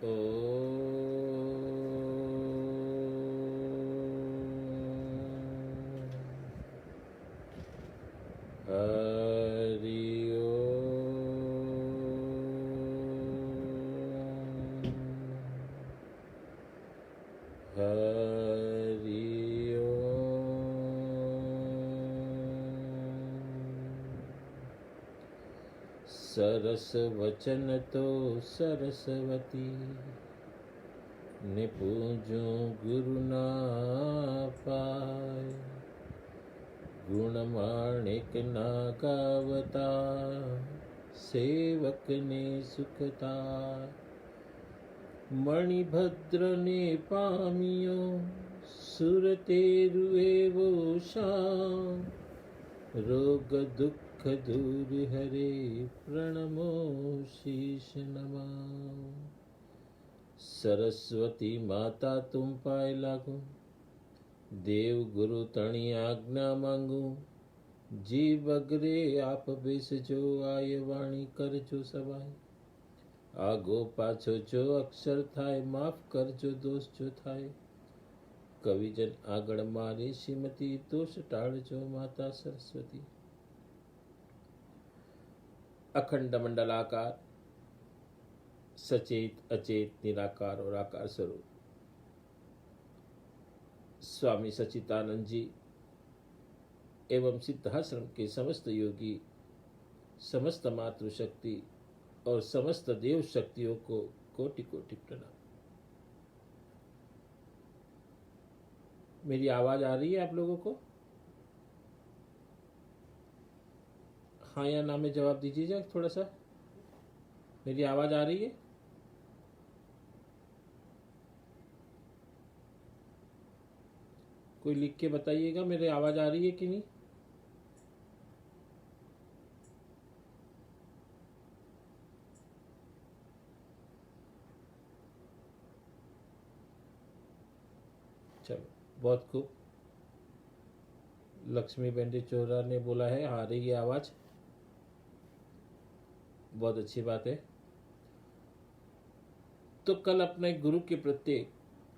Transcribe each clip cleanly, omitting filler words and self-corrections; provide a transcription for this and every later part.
ओ हरि हरि सरस वचन तो सरस्वती निपूजो गुरु ना पाए गुण माणिक ना गावता सेवक ने सुखता मणिभद्र ने पामियो सुरतेरुए वो शाम रोग दुख दूर हरे प्रणमो शीश नमाओ सरस्वती माता तुम पाए लागो देव गुरु तणी आज्ञा मांगू जी बगरे आप बेस जो आय वाणी कर जो सवाय आगो पाछो जो अक्षर थाय माफ कर जो दोष जो थाय कविजन आगड़ मारे श्रीमती दोष टाड़ जो माता सरस्वती अखंड मंडलाकार सचेत अचेत निराकार और आकार स्वरूप स्वामी सच्चिदानंद जी एवं सिद्धाश्रम के समस्त योगी समस्त मातृशक्ति और समस्त देव शक्तियों को कोटि कोटि प्रणाम। मेरी आवाज आ रही है आप लोगों को? हाँ या ना में जवाब दीजिएगा थोड़ा सा। मेरी आवाज आ रही है? कोई लिख के बताइएगा मेरी आवाज आ रही है कि नहीं। चलो बहुत खूब। लक्ष्मी बेंडे चोरा ने बोला है आ रही है आवाज, बहुत अच्छी बात है। तो कल अपने गुरु के प्रत्यय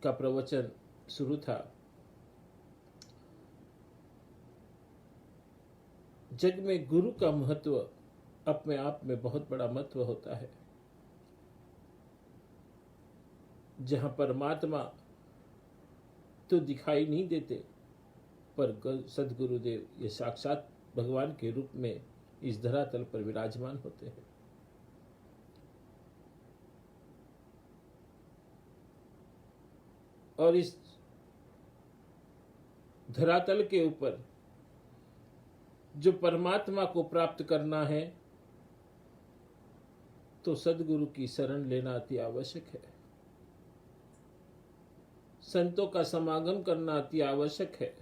का प्रवचन शुरू था। जग में गुरु का महत्व अपने आप में बहुत बड़ा महत्व होता है। जहां परमात्मा तो दिखाई नहीं देते, पर सदगुरुदेव ये साक्षात भगवान के रूप में इस धरातल पर विराजमान होते हैं। और इस धरातल के ऊपर जो परमात्मा को प्राप्त करना है तो सदगुरु की शरण लेना अति आवश्यक है। संतों का समागम करना अति आवश्यक है।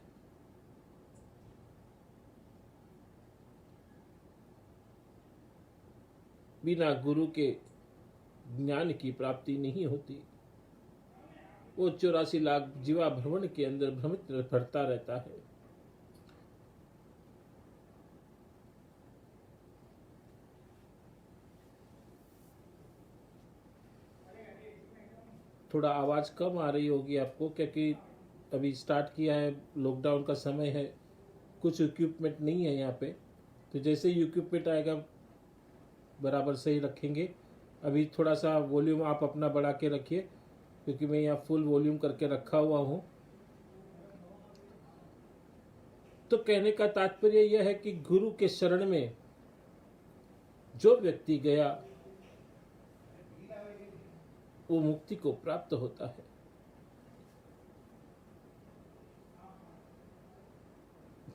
बिना गुरु के ज्ञान की प्राप्ति नहीं होती। वो 84 लाख जीवा भ्रमण के अंदर भ्रमित भरता रहता है। थोड़ा आवाज कम आ रही होगी आपको, क्योंकि अभी स्टार्ट किया है, लॉकडाउन का समय है, कुछ इक्विपमेंट नहीं है यहाँ पे। तो जैसे ही इक्विपमेंट आएगा बराबर सही रखेंगे। अभी थोड़ा सा वॉल्यूम आप अपना बढ़ा के रखिए, क्योंकि मैं यहाँ फुल वॉल्यूम करके रखा हुआ हूँ। तो कहने का तात्पर्य यह है कि गुरु के शरण में जो व्यक्ति गया वो मुक्ति को प्राप्त होता है।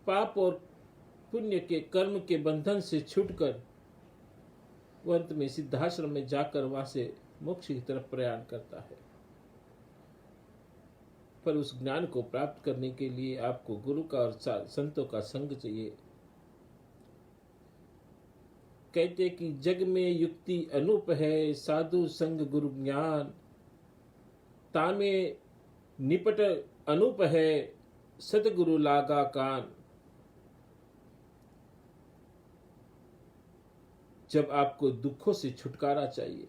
पाप और पुण्य के कर्म के बंधन से छूटकर वो अंत में सिद्धाश्रम में जाकर वहां से मोक्ष की तरफ प्रयाण करता है। पर उस ज्ञान को प्राप्त करने के लिए आपको गुरु का और संतों का संग चाहिए। कहते कि जग में युक्ति अनूप है, साधु संग गुरु ज्ञान, तामे निपट अनूप है, सतगुरु लागा कान। जब आपको दुखों से छुटकारा चाहिए,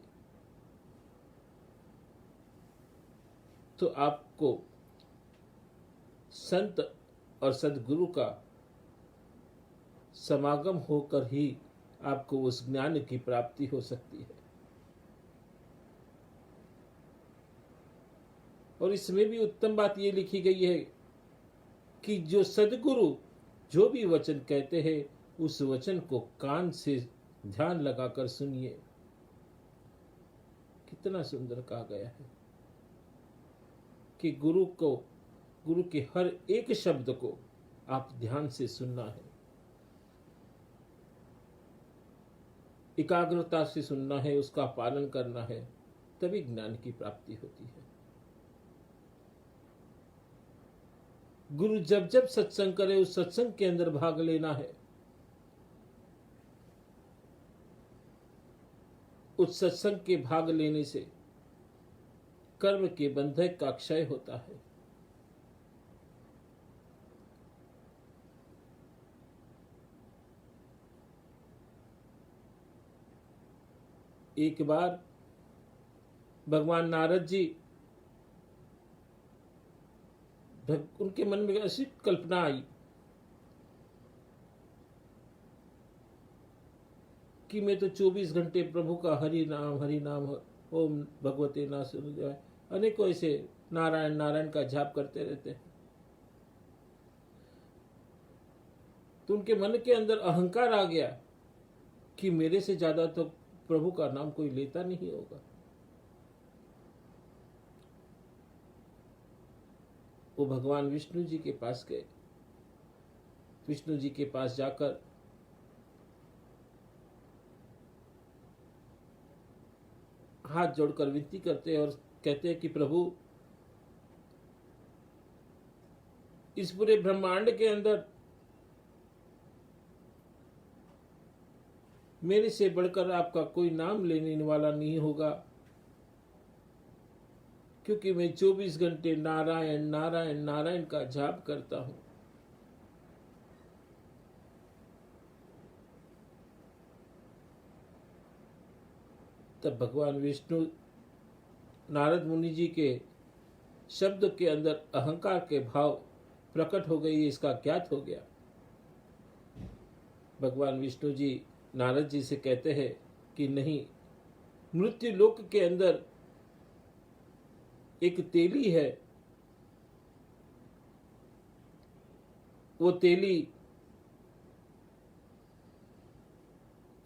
तो आपको संत और सदगुरु का समागम होकर ही आपको उस ज्ञान की प्राप्ति हो सकती है। और इसमें भी उत्तम बात ये लिखी गई है कि जो सदगुरु जो भी वचन कहते हैं उस वचन को कान से ध्यान लगाकर सुनिए। कितना सुंदर कहा गया है कि गुरु के हर एक शब्द को आप ध्यान से सुनना है, एकाग्रता से सुनना है, उसका पालन करना है, तभी ज्ञान की प्राप्ति होती है। गुरु जब जब सत्संग करे उस सत्संग के अंदर भाग लेना है। उस सत्संग के भाग लेने से कर्म के बंधक का क्षय होता है। एक बार भगवान नारद जी, उनके मन में ऐसी कल्पना आई कि मैं तो 24 घंटे प्रभु का हरि नाम ओम भगवते नारायण अनेकों ऐसे नारायण नारायण का जाप करते रहते हैं। तो उनके मन के अंदर अहंकार आ गया कि मेरे से ज्यादा तो प्रभु का नाम कोई लेता नहीं होगा। वो भगवान विष्णु जी के पास गए। विष्णु जी के पास जाकर हाथ जोड़कर विनती करते हैं और कहते हैं कि प्रभु, इस पूरे ब्रह्मांड के अंदर मेरे से बढ़कर आपका कोई नाम लेने वाला नहीं होगा, क्योंकि मैं 24 घंटे नारायण नारायण नारायण का जाप करता हूं। तब भगवान विष्णु नारद मुनि जी के शब्द के अंदर अहंकार के भाव प्रकट हो गई, इसका ज्ञात हो गया। भगवान विष्णु जी नारद जी से कहते हैं कि नहीं, मृत्यु लोक के अंदर एक तेली है, वो तेली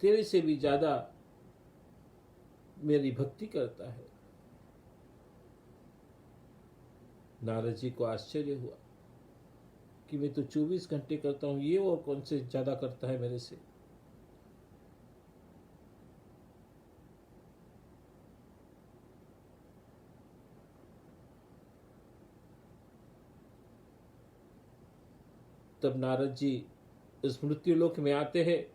तेरे से भी ज्यादा मेरी भक्ति करता है। नारद जी को आश्चर्य हुआ कि मैं तो 24 घंटे करता हूं, ये और कौन से ज्यादा करता है मेरे से। तब नारद जी उस मृत्युलोक में आते हैं,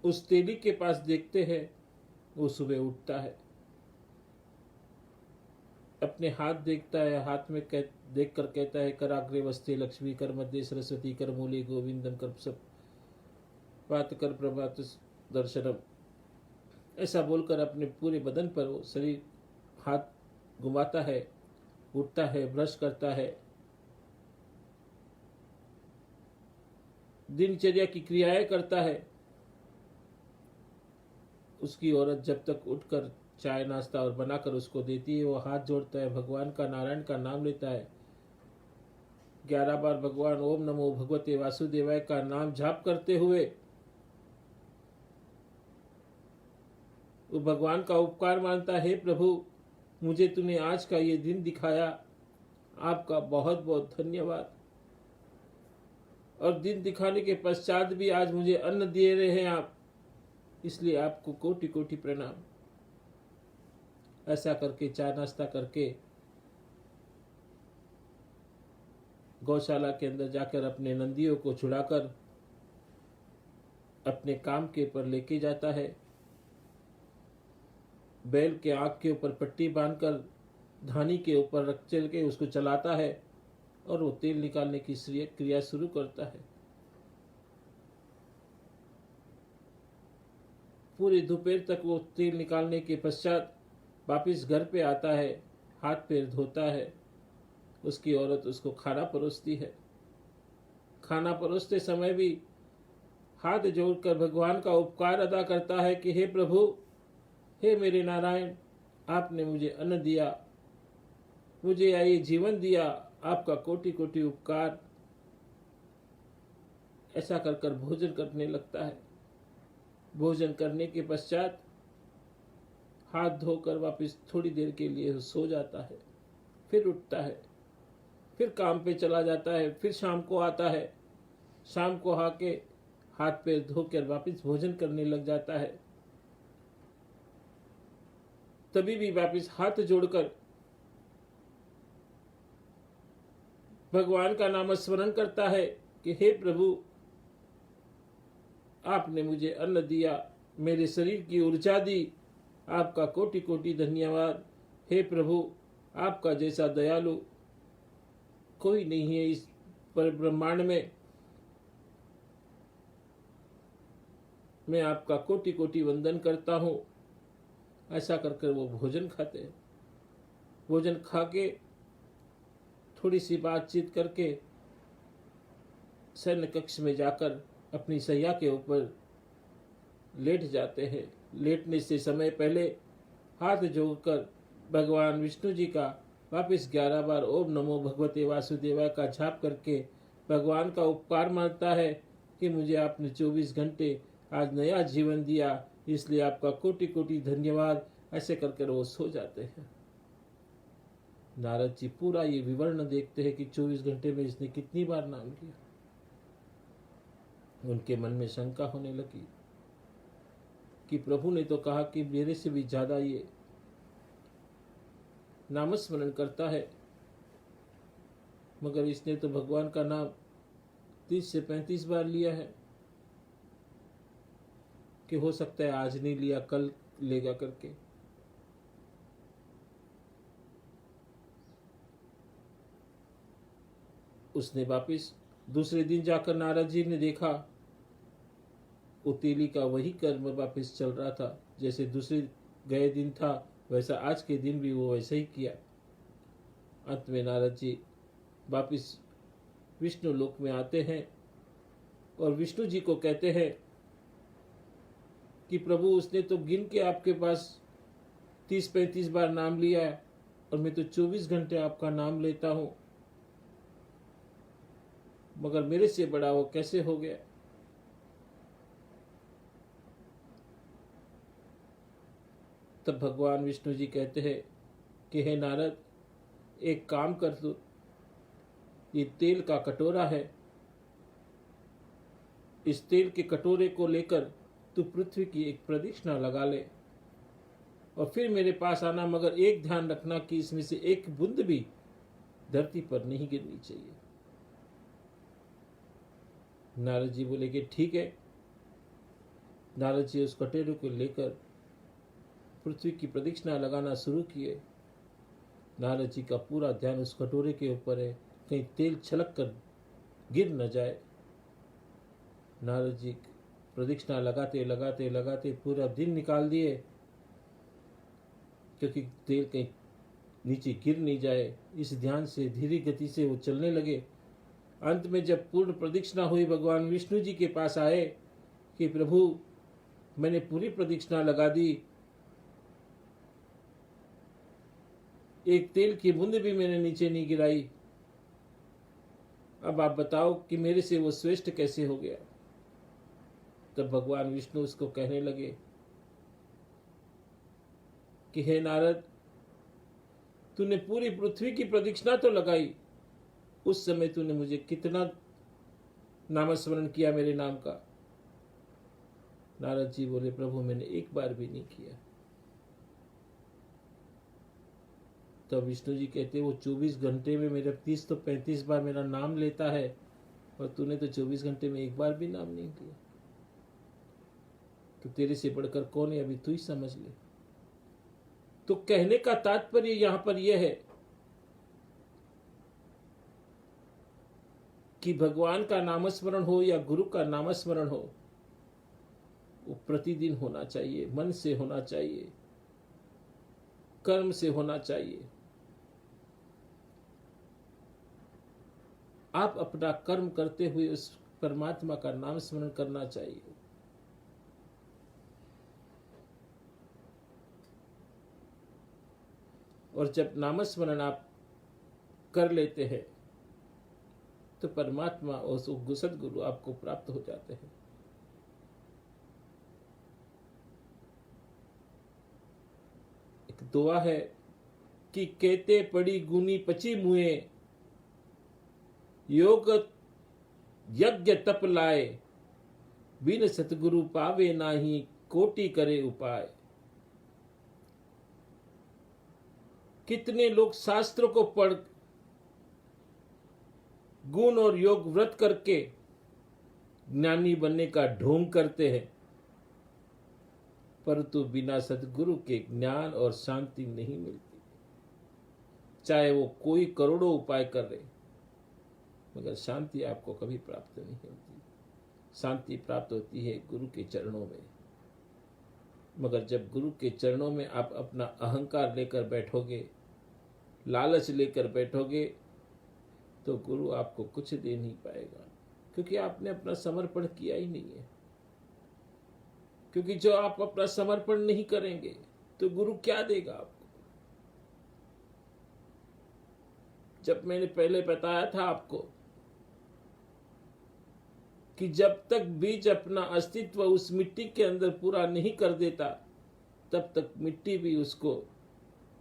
उस तेली के पास देखते हैं, वो सुबह उठता है, अपने हाथ देखता है, हाथ में देख कर कहता है कराग्रे वस्ते लक्ष्मी, कर मध्य सरस्वती, कर मूले गोविंदम, कर सब पात कर प्रभात दर्शनम। ऐसा बोलकर अपने पूरे बदन पर वो शरीर हाथ घुमाता है, उठता है, ब्रश करता है, दिनचर्या की क्रियाएं करता है। उसकी औरत जब तक उठकर चाय नाश्ता और बनाकर उसको देती है, वो हाथ जोड़ता है, भगवान का नारायण का नाम लेता है, 11 बार भगवान ओम नमो भगवते वासुदेवाय का नाम जाप करते हुए वो भगवान का उपकार मानता है, प्रभु मुझे तूने आज का ये दिन दिखाया, आपका बहुत बहुत धन्यवाद। और दिन दिखाने के पश्चात भी आज मुझे अन्न दे रहे हैं आप, इसलिए आपको कोटि कोटि प्रणाम। ऐसा करके चाय नाश्ता करके गौशाला के अंदर जाकर अपने नंदियों को छुड़ाकर अपने काम के ऊपर लेके जाता है। बैल के आंख के ऊपर पट्टी बांधकर धानी के ऊपर रख चल के उसको चलाता है और वो तेल निकालने की क्रिया शुरू करता है। पूरी दोपहर तक वो तेल निकालने के पश्चात वापिस घर पे आता है, हाथ पैर धोता है, उसकी औरत उसको खाना परोसती है। खाना परोसते समय भी हाथ जोड़कर भगवान का उपकार अदा करता है कि हे प्रभु, हे मेरे नारायण, आपने मुझे अन्न दिया, मुझे ये जीवन दिया, आपका कोटि कोटि उपकार। ऐसा कर कर भोजन करने लगता है। भोजन करने के पश्चात हाथ धोकर वापस थोड़ी देर के लिए सो जाता है, फिर उठता है, फिर काम पे चला जाता है, फिर शाम को आता है, शाम को आके हाथ पैर धोकर वापस भोजन करने लग जाता है। तभी भी वापस हाथ जोड़कर भगवान का नाम स्मरण करता है कि हे प्रभु, आपने मुझे अन्न दिया, मेरे शरीर की ऊर्जा दी, आपका कोटि कोटि धन्यवाद। हे प्रभु, आपका जैसा दयालु कोई नहीं है इस पर ब्रह्मांड में। मैं आपका कोटि कोटि वंदन करता हूँ। ऐसा कर कर वो भोजन खाते हैं। भोजन खा के थोड़ी सी बातचीत करके सैन्य कक्ष में जाकर अपनी सैया के ऊपर लेट जाते हैं। लेटने से समय पहले हाथ जोड़कर भगवान विष्णु जी का वापस 11 बार ओम नमो भगवते वासुदेवाय का जाप करके भगवान का उपकार मानता है कि मुझे आपने 24 घंटे आज नया जीवन दिया, इसलिए आपका कोटि कोटि धन्यवाद। ऐसे कर कर वो सो जाते हैं। नारद जी पूरा ये विवरण देखते हैं कि 24 घंटे में इसने कितनी बार नाम लिया। उनके मन में शंका होने लगी कि प्रभु ने तो कहा कि मेरे से भी ज्यादा ये नामस्मरण करता है, मगर इसने तो भगवान का नाम 30 से 35 बार लिया है, कि हो सकता है आज नहीं लिया कल लेगा करके। उसने वापिस दूसरे दिन जाकर नारद जी ने देखा उतीली का वही कर्म वापिस चल रहा था। जैसे दूसरे गए दिन था वैसा आज के दिन भी वो वैसे ही किया। अंत में नारद जी वापिस विष्णु लोक में आते हैं और विष्णु जी को कहते हैं कि प्रभु, उसने तो गिन के आपके पास 30-35 बार नाम लिया है और मैं तो 24 घंटे आपका नाम लेता हूं, मगर मेरे से बड़ा वो कैसे हो गया। तब भगवान विष्णु जी कहते हैं कि हे नारद, एक काम कर दो, ये तेल का कटोरा है, इस तेल के कटोरे को लेकर तू पृथ्वी की एक प्रदक्षिणा लगा ले और फिर मेरे पास आना, मगर एक ध्यान रखना कि इसमें से एक बूंद भी धरती पर नहीं गिरनी चाहिए। नारद जी बोले कि ठीक है। नारद जी उस कटोरे को लेकर पृथ्वी की प्रदक्षिणा लगाना शुरू किए। नारद जी का पूरा ध्यान उस कटोरे के ऊपर है, कहीं तेल छलक कर गिर न जाए। नारद जी प्रदक्षिणा लगाते लगाते लगाते पूरा दिन निकाल दिए, क्योंकि तेल कहीं नीचे गिर नहीं जाए, इस ध्यान से धीरे गति से वो चलने लगे। अंत में जब पूर्ण प्रदक्षिणा हुई, भगवान विष्णु जी के पास आए कि प्रभु, मैंने पूरी प्रदक्षिणा लगा दी, एक तेल की बूंद भी मैंने नीचे नहीं गिराई, अब आप बताओ कि मेरे से वो श्रेष्ठ कैसे हो गया। तब भगवान विष्णु उसको कहने लगे कि हे नारद, तूने पूरी पृथ्वी की प्रदक्षिणा तो लगाई, उस समय तूने मुझे कितना नामस्मरण किया मेरे नाम का। नारद जी बोले, प्रभु मैंने एक बार भी नहीं किया। तब विष्णु जी कहते, वो 24 घंटे में मेरा 30 तो 35 बार मेरा नाम लेता है और तूने तो 24 घंटे में एक बार भी नाम नहीं लिया, तो तेरे से बढ़कर कौन है, अभी तू ही समझ ले। तो कहने का तात्पर्य यहां पर यह है कि भगवान का नामस्मरण हो या गुरु का नामस्मरण हो, वो प्रतिदिन होना चाहिए, मन से होना चाहिए। कर्म से होना चाहिए। आप अपना कर्म करते हुए उस परमात्मा का नाम स्मरण करना चाहिए। और जब नामस्मरण आप कर लेते हैं तो परमात्मा और सद्गुरु आपको प्राप्त हो जाते हैं। एक दुआ है कि कहते पड़ी गुनी पची मुए, योग यज्ञ तप लाए, बिन सतगुरु पावे नाही, कोटि करे उपाय। कितने लोग शास्त्रों को पढ़ गुण और योग व्रत करके ज्ञानी बनने का ढोंग करते हैं, परंतु बिना सद्गुरु के ज्ञान और शांति नहीं मिलती। चाहे वो कोई करोड़ों उपाय कर रहे, मगर शांति आपको कभी प्राप्त नहीं होती। शांति प्राप्त होती है गुरु के चरणों में। मगर जब गुरु के चरणों में आप अपना अहंकार लेकर बैठोगे, लालच लेकर बैठोगे, तो गुरु आपको कुछ दे नहीं पाएगा, क्योंकि आपने अपना समर्पण किया ही नहीं है। क्योंकि जो आप अपना समर्पण नहीं करेंगे तो गुरु क्या देगा आपको। जब मैंने पहले बताया था आपको कि जब तक बीज अपना अस्तित्व उस मिट्टी के अंदर पूरा नहीं कर देता, तब तक मिट्टी भी उसको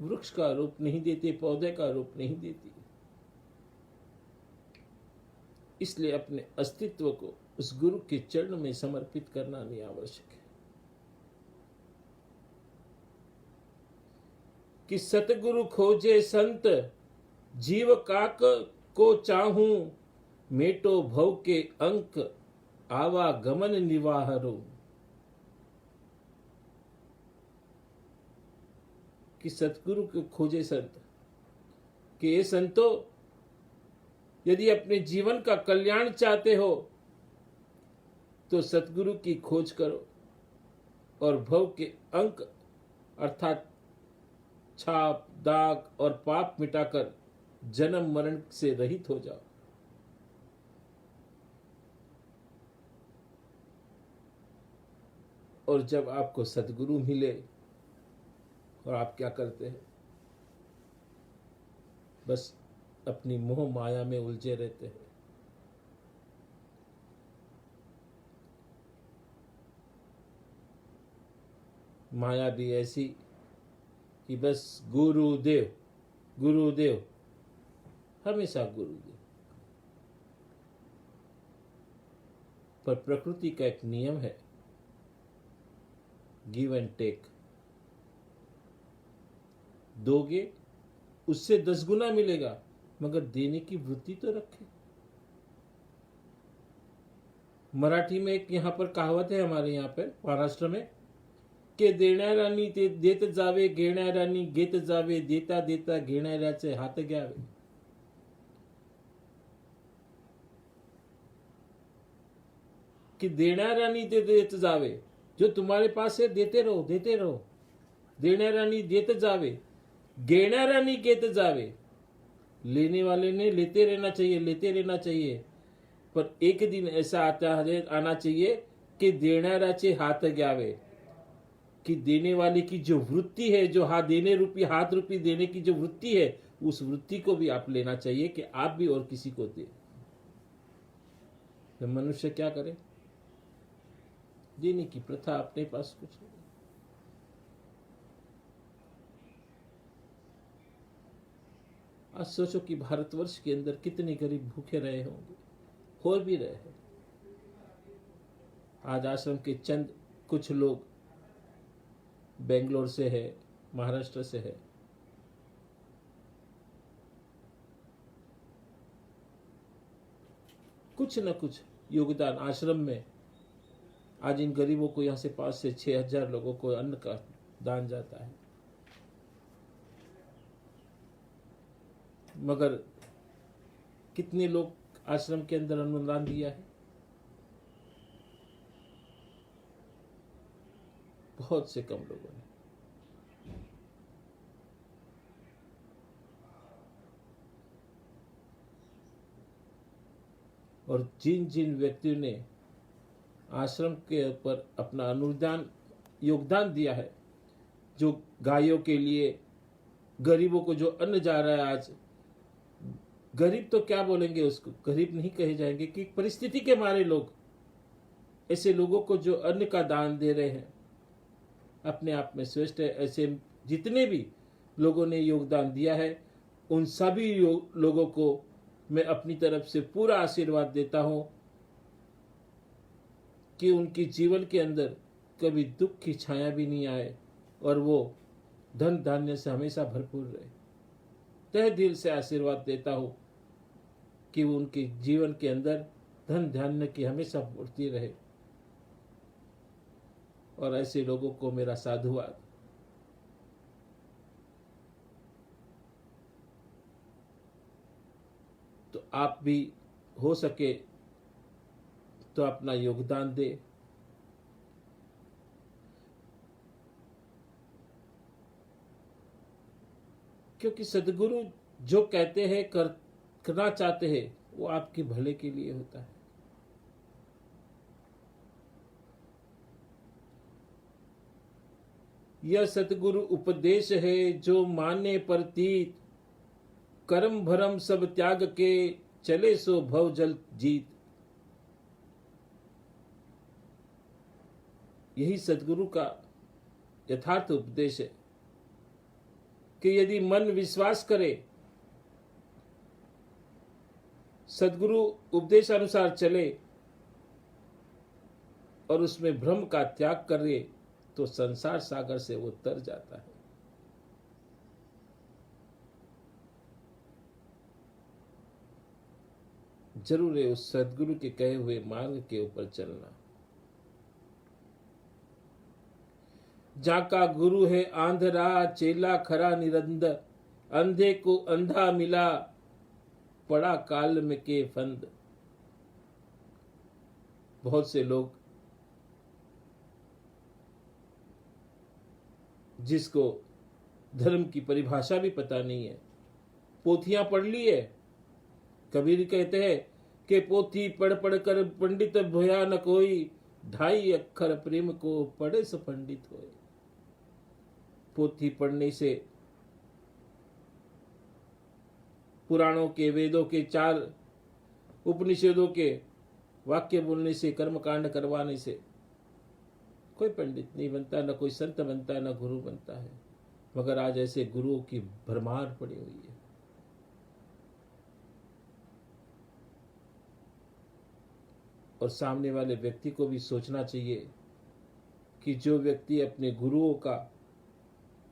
वृक्ष का रूप नहीं देती, पौधे का रूप नहीं देती। इसलिए अपने अस्तित्व को उस गुरु के चरण में समर्पित करना नहीं आवश्यक है। कि सतगुरु खोजे संत, जीव काक को चाहूं, मेटो भव के अंक, आवागमन निवाहरो। कि सतगुरु को खोजे संत, कि ये संतो, यदि अपने जीवन का कल्याण चाहते हो तो सतगुरु की खोज करो और भव के अंक अर्थात छाप, दाग और पाप मिटाकर जन्म मरण से रहित हो जाओ। और जब आपको सतगुरु मिले और आप क्या करते हैं, बस अपनी मोह माया में उलझे रहते हैं। माया भी ऐसी कि बस गुरुदेव गुरुदेव, हमेशा गुरुदेव। पर प्रकृति का एक नियम है, गिव एंड टेक। दोगे उससे 10 गुना मिलेगा, मगर देने की वृत्ति तो रखे। मराठी में एक यहां पर कहावत है, हमारे यहां पर महाराष्ट्र में, के देणाऱ्यांनी ते देत जावे, घेणाऱ्यांनी घेत जावे, देता देता घेणाऱ्याचे हात घ्यावे। कि देणाऱ्यांनी ते देत जावे, जो तुम्हारे पास है देते रहो, देते रहो। देणाऱ्यांनी देत जावे, घेणाऱ्यांनी घेत जावे। लेने वाले ने लेते रहना चाहिए, लेते रहना चाहिए। पर एक दिन ऐसा आना चाहिए कि देणाऱ्याचे हात घ्यावे, कि देने वाले की जो वृत्ति है, जो देने रूपी हाथ रूपी देने की जो वृत्ति है, उस वृत्ति को भी आप लेना चाहिए कि आप भी और किसी को दे। तो मनुष्य क्या करे, देने की प्रथा अपने पास कुछ नहीं। आज सोचो कि भारतवर्ष के अंदर कितने गरीब भूखे रहे होंगे, हो भी रहे हैं। आज आश्रम के चंद कुछ लोग बेंगलोर से है, महाराष्ट्र से है, कुछ न कुछ योगदान आश्रम में। आज इन गरीबों को यहां से 5 से 6 हजार लोगों को अन्न का दान जाता है। मगर कितने लोग आश्रम के अंदर अनुदान दिया है? बहुत से कम लोगों ने। और जिन जिन व्यक्तियों ने आश्रम के ऊपर अपना अनुदान योगदान दिया है, जो गायों के लिए, गरीबों को जो अन्न जा रहा है, आज गरीब तो क्या बोलेंगे, उसको गरीब नहीं कहे जाएंगे, कि परिस्थिति के मारे लोग, ऐसे लोगों को जो अन्न का दान दे रहे हैं, अपने आप में श्रेष्ठ है। ऐसे जितने भी लोगों ने योगदान दिया है, उन सभी लोगों को मैं अपनी तरफ से पूरा आशीर्वाद देता हूं कि उनके जीवन के अंदर कभी दुख की छाया भी नहीं आए और वो धन धान्य से हमेशा भरपूर रहे। तहे दिल से आशीर्वाद देता हूं कि उनके जीवन के अंदर धन धान्य की हमेशा पूर्ति रहे। और ऐसे लोगों को मेरा साधुवाद। तो आप भी हो सके तो अपना योगदान दे। क्योंकि सदगुरु जो कहते हैं, करना चाहते हैं, वो आपके भले के लिए होता है। यह सतगुरु उपदेश है जो माने प्रतीत, कर्म भरम सब त्याग के चले सो भव जल जीत। यही सतगुरु का यथार्थ उपदेश है कि यदि मन विश्वास करे, सदगुरु उपदेश अनुसार चले और उसमें भ्रम का त्याग करे, तो संसार सागर से वो तर जाता है। जरूर है उस सदगुरु के कहे हुए मार्ग के ऊपर चलना। जाका गुरु है आंधरा, चेला खरा निरंद, अंधे को अंधा मिला, पड़ा काल में के फंद। बहुत से लोग जिसको धर्म की परिभाषा भी पता नहीं है, पोथियां पढ़ ली है। कबीर कहते हैं कि पोथी पढ़ पढ़ कर पंडित भोया न कोई, ढाई अक्षर प्रेम को पढ़े सो पंडित होए। पोथी पढ़ने से, पुराणों के, वेदों के, 4 उपनिषदों के वाक्य बोलने से, कर्मकांड करवाने से कोई पंडित नहीं बनता, न कोई संत बनता है, न गुरु बनता है। मगर आज ऐसे गुरुओं की भरमार पड़ी हुई है। और सामने वाले व्यक्ति को भी सोचना चाहिए कि जो व्यक्ति अपने गुरुओं का,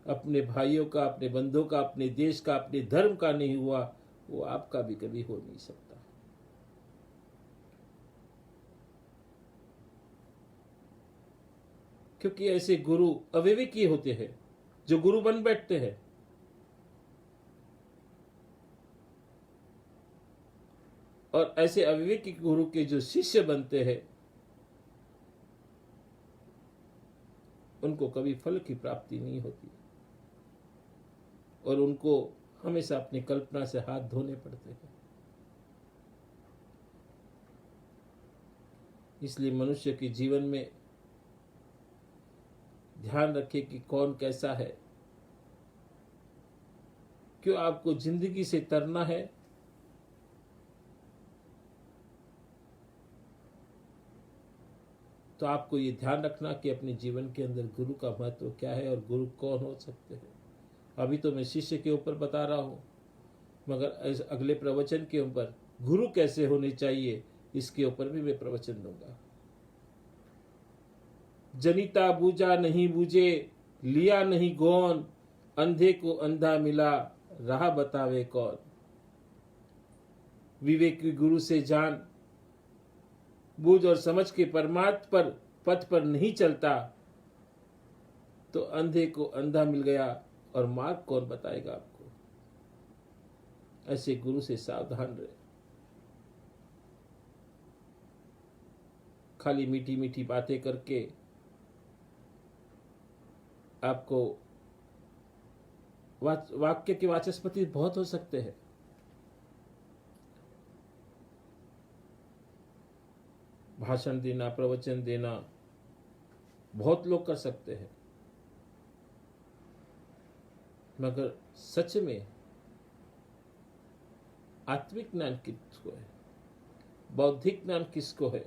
अपने भाइयों का, अपने बंधुओं का, अपने देश का, अपने धर्म का नहीं हुआ, वो आपका भी कभी हो नहीं सकता। क्योंकि ऐसे गुरु अविवेकी होते हैं जो गुरु बन बैठते हैं। और ऐसे अविवेकी गुरु के जो शिष्य बनते हैं, उनको कभी फल की प्राप्ति नहीं होती और उनको हमेशा अपनी कल्पना से हाथ धोने पड़ते हैं। इसलिए मनुष्य के जीवन में ध्यान रखें कि कौन कैसा है। क्यों आपको जिंदगी से तरना है, तो आपको ये ध्यान रखना कि अपने जीवन के अंदर गुरु का महत्व क्या है और गुरु कौन हो सकते हैं। अभी तो मैं शिष्य के ऊपर बता रहा हूं, मगर अगले प्रवचन के ऊपर गुरु कैसे होने चाहिए, इसके ऊपर भी मैं प्रवचन दूंगा। जनिता बूझा नहीं बूझे, लिया नहीं गौन, अंधे को अंधा मिला, राह बतावे कौन। विवेकी गुरु से जान बूझ और समझ के परमार्थ पर पथ पर नहीं चलता, तो अंधे को अंधा मिल गया और मार्ग कौन बताएगा आपको। ऐसे गुरु से सावधान रहे। खाली मीठी मीठी बातें करके आपको वाक्य के वाचस्पति बहुत हो सकते हैं, भाषण देना, प्रवचन देना बहुत लोग कर सकते हैं, मगर सच में आत्मिक ज्ञान किसको है, बौद्धिक ज्ञान किसको है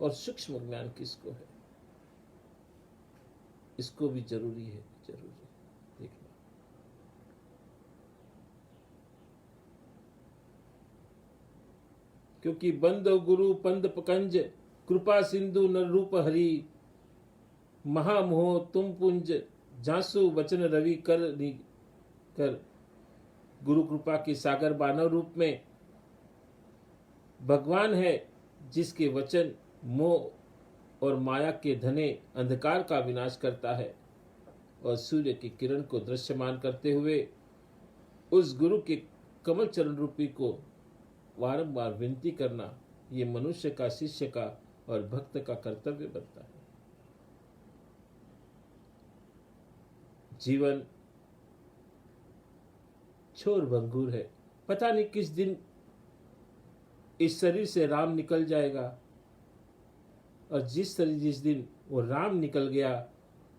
और सूक्ष्म ज्ञान किसको है, इसको भी जरूरी है देखना। क्योंकि बंद गुरु पंद पकंज, कृपा सिंधु नर रूप हरि, महामोह तुम पुंज, जासु वचन रवि कर। गुरु कृपा के सागर मानव रूप में भगवान है, जिसके वचन मोह और माया के धने अंधकार का विनाश करता है, और सूर्य की किरण को दृश्यमान करते हुए उस गुरु के कमल चरण रूपी को बारंबार विनती करना, ये मनुष्य का, शिष्य का और भक्त का कर्तव्य बनता है। जीवन छोर भंगुर है, पता नहीं किस दिन इस शरीर से राम निकल जाएगा, और जिस दिन वो राम निकल गया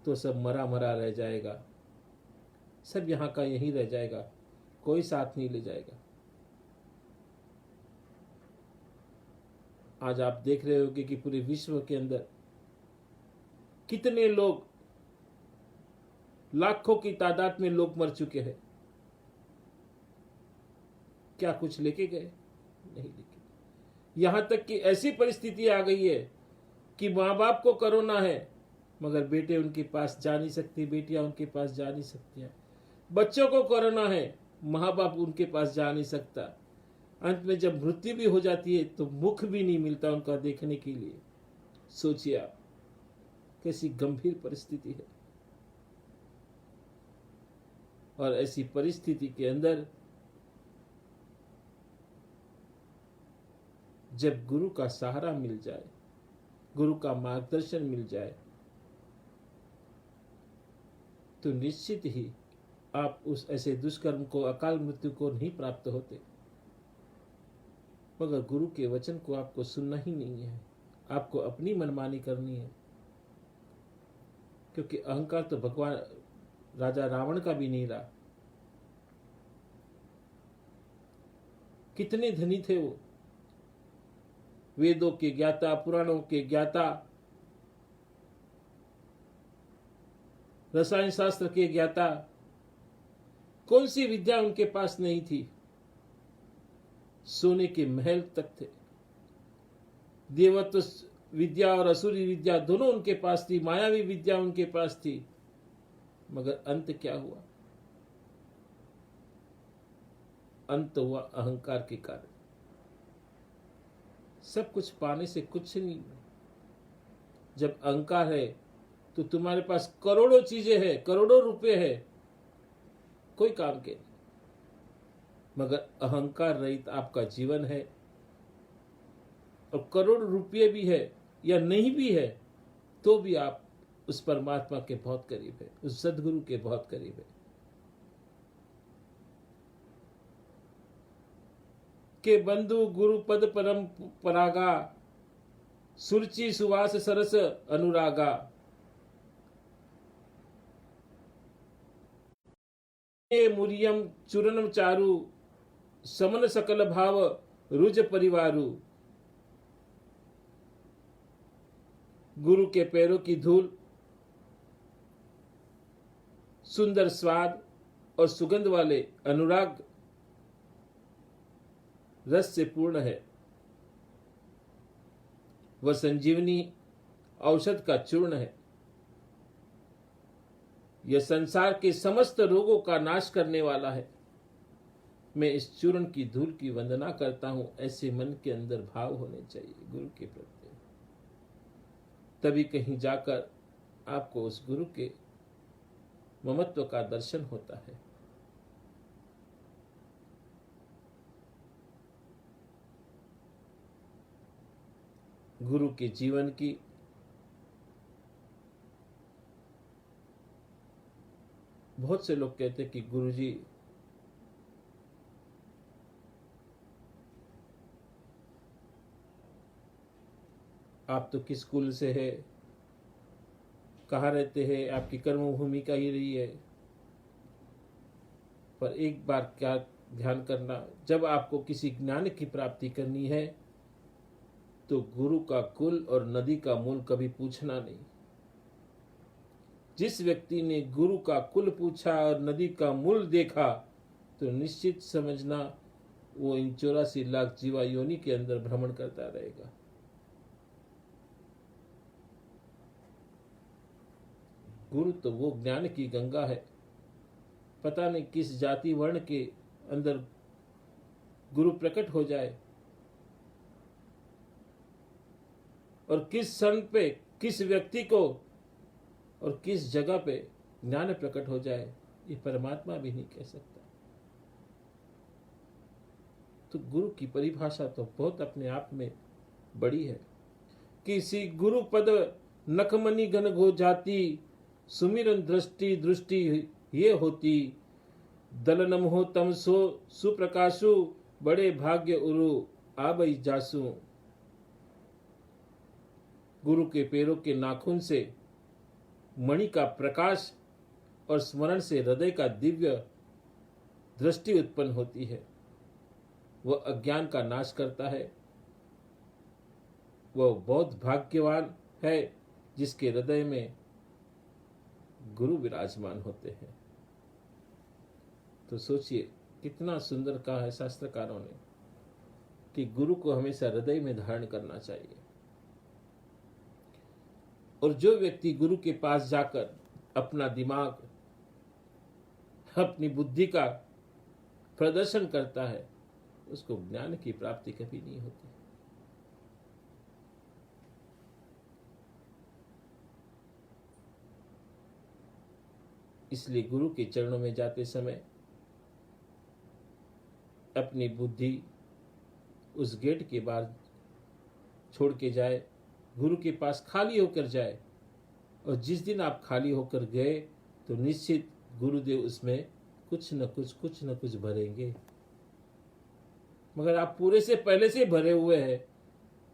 तो सब मरा मरा रह जाएगा, सब यहाँ का यहीं रह जाएगा, कोई साथ नहीं ले जाएगा। आज आप देख रहे होंगे कि पूरे विश्व के अंदर कितने लोग, लाखों की तादाद में लोग मर चुके हैं। क्या कुछ लेके गए? नहीं लेके। यहां तक कि ऐसी परिस्थिति आ गई है कि माँ बाप को कोरोना है, मगर बेटे उनके पास जा नहीं सकती, बेटियां उनके पास जा नहीं सकती हैं। बच्चों को कोरोना है, माँ बाप उनके पास जा नहीं सकता। अंत में जब मृत्यु भी हो जाती है तो मुख भी नहीं मिलता उनका देखने के लिए। सोचिए आप, कैसी गंभीर परिस्थिति है। और ऐसी परिस्थिति के अंदर जब गुरु का सहारा मिल जाए, गुरु का मार्गदर्शन मिल जाए, तो निश्चित ही आप उस ऐसे दुष्कर्म को, अकाल मृत्यु को नहीं प्राप्त होते। मगर गुरु के वचन को आपको सुनना ही नहीं है, आपको अपनी मनमानी करनी है। क्योंकि अहंकार तो भगवान राजा रावण का भी नहीं रहा। कितने धनी थे वो, वेदों के ज्ञाता, पुराणों के ज्ञाता, रसायन शास्त्र के ज्ञाता, कौन सी विद्या उनके पास नहीं थी? सोने के महल तक थे। देवत्व विद्या और असुरी विद्या दोनों उनके पास थी, मायावी विद्या उनके पास थी। मगर अंत क्या हुआ? अंत हुआ अहंकार के कारण। सब कुछ पाने से कुछ नहीं। जब अहंकार है तो तुम्हारे पास करोड़ों चीजें हैं, करोड़ों रुपए हैं, कोई काम के नहीं। मगर अहंकार रहित आपका जीवन है, और करोड़ रुपये भी है या नहीं भी है, तो भी आप उस परमात्मा के बहुत करीब है, उस सदगुरु के बहुत करीब है। के बंधु गुरु पद परम परागा, सुरचि सुवास सरस अनुरागा। मुरियम चूर्णम चारु, समन सकल भाव रुज परिवारु। गुरु के पैरों की धूल सुंदर स्वाद और सुगंध वाले अनुराग रस से पूर्ण है। वह संजीवनी औषध का चूर्ण है। यह संसार के समस्त रोगों का नाश करने वाला है। मैं इस चूर्ण की धूल की वंदना करता हूं। ऐसे मन के अंदर भाव होने चाहिए गुरु के प्रति। तभी कहीं जाकर आपको उस गुरु के ममत्व का दर्शन होता है। गुरु के जीवन की बहुत से लोग कहते हैं कि गुरुजी आप तो किस कुल से है, कहाँ रहते हैं, आपकी कर्मभूमि का ही रही है। पर एक बार क्या ध्यान करना, जब आपको किसी ज्ञान की प्राप्ति करनी है तो गुरु का कुल और नदी का मूल कभी पूछना नहीं। जिस व्यक्ति ने गुरु का कुल पूछा और नदी का मूल देखा तो निश्चित समझना वो इन 84 लाख जीवा योनि के अंदर भ्रमण करता रहेगा। गुरु तो वो ज्ञान की गंगा है। पता नहीं किस जाति वर्ण के अंदर गुरु प्रकट हो जाए और किस संत पे, किस व्यक्ति को और किस जगह पे ज्ञान प्रकट हो जाए, ये परमात्मा भी नहीं कह सकता। तो गुरु की परिभाषा तो बहुत अपने आप में बड़ी है। किसी गुरु पद नखमणि घन घो जाती, सुमिरन दृष्टि दृष्टि ये होती, दलनम हो तम सो सुप्रकाशु, बड़े भाग्य उरु आबई जासु। गुरु के पैरों के नाखून से मणि का प्रकाश और स्मरण से हृदय का दिव्य दृष्टि उत्पन्न होती है। वह अज्ञान का नाश करता है। वह बहुत भाग्यवान है जिसके हृदय में गुरु विराजमान होते हैं। तो सोचिए कितना सुंदर कहा है शास्त्रकारों ने कि गुरु को हमेशा हृदय में धारण करना चाहिए। और जो व्यक्ति गुरु के पास जाकर अपना दिमाग, अपनी बुद्धि का प्रदर्शन करता है, उसको ज्ञान की प्राप्ति कभी नहीं होती। इसलिए गुरु के चरणों में जाते समय अपनी बुद्धि उस गेट के बाहर छोड़ के जाए, गुरु के पास खाली होकर जाए। और जिस दिन आप खाली होकर गए तो निश्चित गुरुदेव उसमें कुछ न कुछ भरेंगे। मगर आप पूरे से पहले से भरे हुए हैं,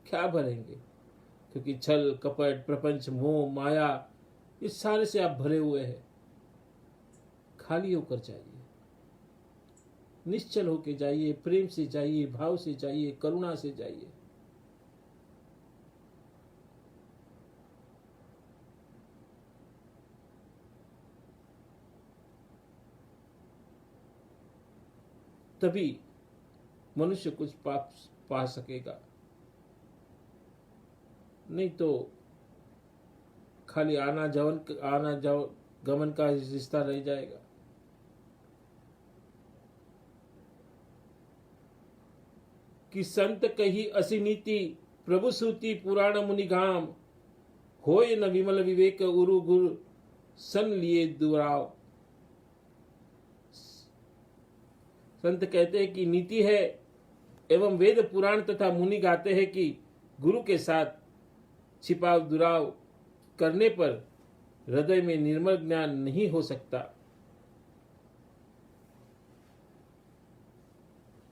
क्या भरेंगे? क्योंकि छल कपट प्रपंच मोह माया इस सारे से आप भरे हुए हैं। खाली होकर जाइए, निश्चल होकर जाइए, प्रेम से जाइए, भाव से जाइए, करुणा से जाइए। तभी मनुष्य कुछ पा सकेगा, नहीं तो खाली आना जाओ गमन का रिश्ता रह जाएगा। कि संत कही असी नीति, प्रभु सूति पुराण मुनिगाम, होय न विमल विवेक उरु गुरु सन लिए दुराव। संत कहते हैं कि नीति है एवं वेद पुराण तथा मुनि गाते हैं कि गुरु के साथ छिपाव दुराव करने पर हृदय में निर्मल ज्ञान नहीं हो सकता।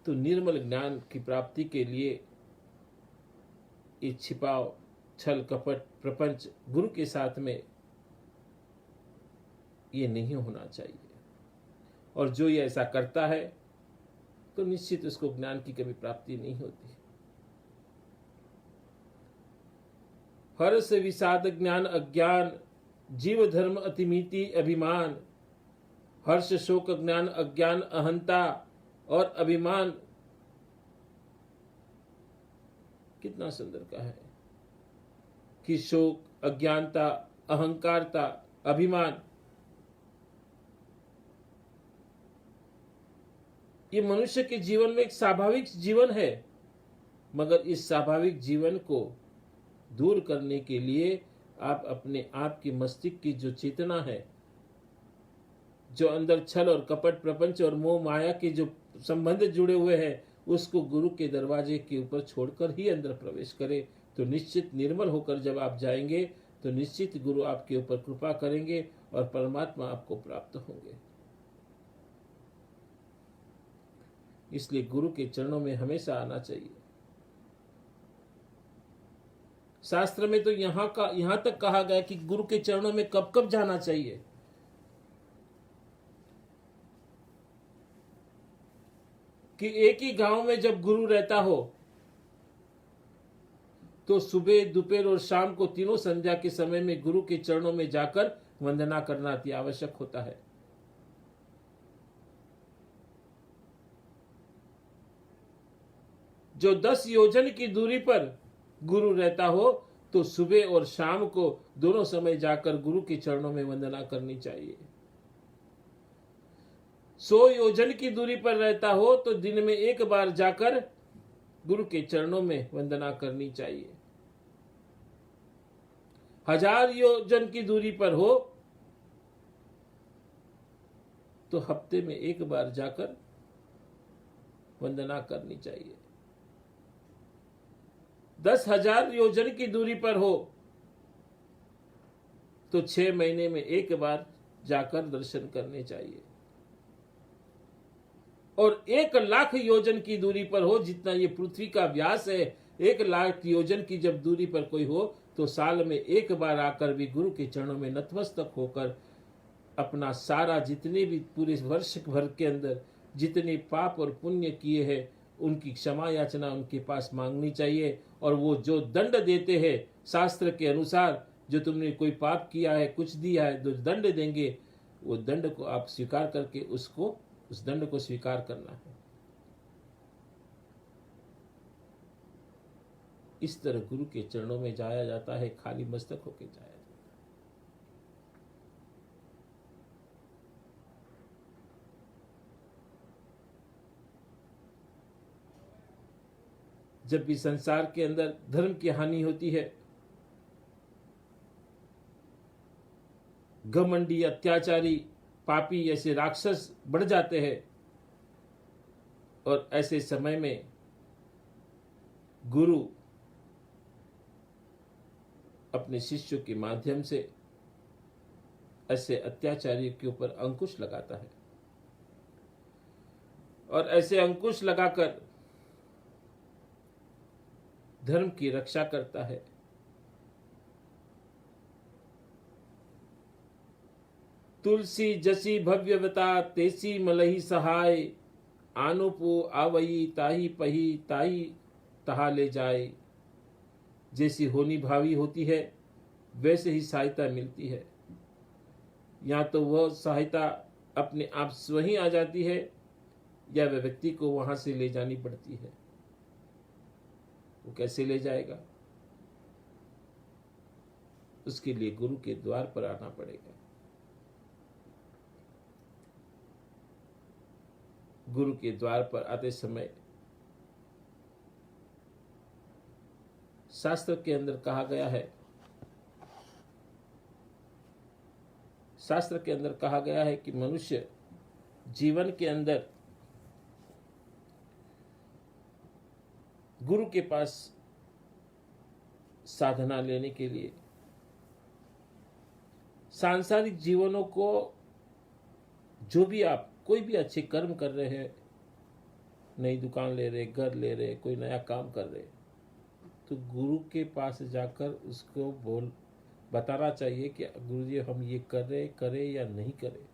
तो निर्मल ज्ञान की प्राप्ति के लिए ये छिपाव छल कपट प्रपंच गुरु के साथ में ये नहीं होना चाहिए। और जो ये ऐसा करता है तो निश्चित उसको ज्ञान की कभी प्राप्ति नहीं होती। हर्ष विषाद ज्ञान अज्ञान, जीव धर्म अतिमिति अभिमान। हर्ष शोक ज्ञान अज्ञान अहंता और अभिमान। कितना सुंदर कहा है कि शोक अज्ञानता अहंकारता अभिमान, ये मनुष्य के जीवन में एक स्वाभाविक जीवन है। मगर इस स्वाभाविक जीवन को दूर करने के लिए आप अपने आप की मस्तिष्क की जो चेतना है, जो अंदर छल और कपट प्रपंच और मोह माया के जो संबंध जुड़े हुए हैं, उसको गुरु के दरवाजे के ऊपर छोड़कर ही अंदर प्रवेश करें। तो निश्चित निर्मल होकर जब आप जाएंगे तो निश्चित गुरु आपके ऊपर कृपा करेंगे और परमात्मा आपको प्राप्त होंगे। इसलिए गुरु के चरणों में हमेशा आना चाहिए। शास्त्र में तो यहां तक कहा गया कि गुरु के चरणों में कब कब जाना चाहिए। कि एक ही गांव में जब गुरु रहता हो तो सुबह, दोपहर और शाम को तीनों संध्या के समय में गुरु के चरणों में जाकर वंदना करना अति आवश्यक होता है। जो 10 योजन की दूरी पर गुरु रहता हो तो सुबह और शाम को दोनों समय जाकर गुरु के चरणों में वंदना करनी चाहिए। 100 योजन की दूरी पर रहता हो तो दिन में एक बार जाकर गुरु के चरणों में वंदना करनी चाहिए। 1000 योजन की दूरी पर हो तो हफ्ते में एक बार जाकर वंदना करनी चाहिए। 10,000 योजन की दूरी पर हो तो 6 महीने में एक बार जाकर दर्शन करने चाहिए। और 1,00,000 योजन की दूरी पर हो, जितना ये पृथ्वी का व्यास है, 1,00,000 योजन की जब दूरी पर कोई हो तो साल में एक बार आकर भी गुरु के चरणों में नतमस्तक होकर अपना सारा, जितने भी पूरे वर्ष भर के अंदर जितने पाप और पुण्य किए हैं उनकी क्षमा याचना उनके पास मांगनी चाहिए। और वो जो दंड देते हैं शास्त्र के अनुसार, जो तुमने कोई पाप किया है, कुछ दिया है, जो दंड देंगे, वो दंड को आप स्वीकार करके उस दंड को स्वीकार करना है। इस तरह गुरु के चरणों में जाया जाता है, खाली मस्तक होकर जाया जाता है। जब भी संसार के अंदर धर्म की हानि होती है, घमंडी, अत्याचारी, पापी ऐसे राक्षस बढ़ जाते हैं, और ऐसे समय में गुरु अपने शिष्यों के माध्यम से ऐसे अत्याचारियों के ऊपर अंकुश लगाता है, और ऐसे अंकुश लगाकर धर्म की रक्षा करता है। तुलसी जसी भव्यवता तेसी मलही सहाय, आनुपु आवई ताही पही ताही तहा ले जाए। जैसी होनी भावी होती है वैसे ही सहायता मिलती है। या तो वह सहायता अपने आप स्वयं आ जाती है या वह व्यक्ति को वहां से ले जानी पड़ती है। वो कैसे ले जाएगा? उसके लिए गुरु के द्वार पर आना पड़ेगा। गुरु के द्वार पर आते समय शास्त्र के अंदर कहा गया है, शास्त्र के अंदर कहा गया है कि मनुष्य जीवन के अंदर गुरु के पास साधना लेने के लिए सांसारिक जीवनों को, जो भी आप कोई भी अच्छे कर्म कर रहे हैं, नई दुकान ले रहे, घर ले रहे, कोई नया काम कर रहे, तो गुरु के पास जाकर उसको बताना चाहिए कि गुरुजी हम ये करें या नहीं करें।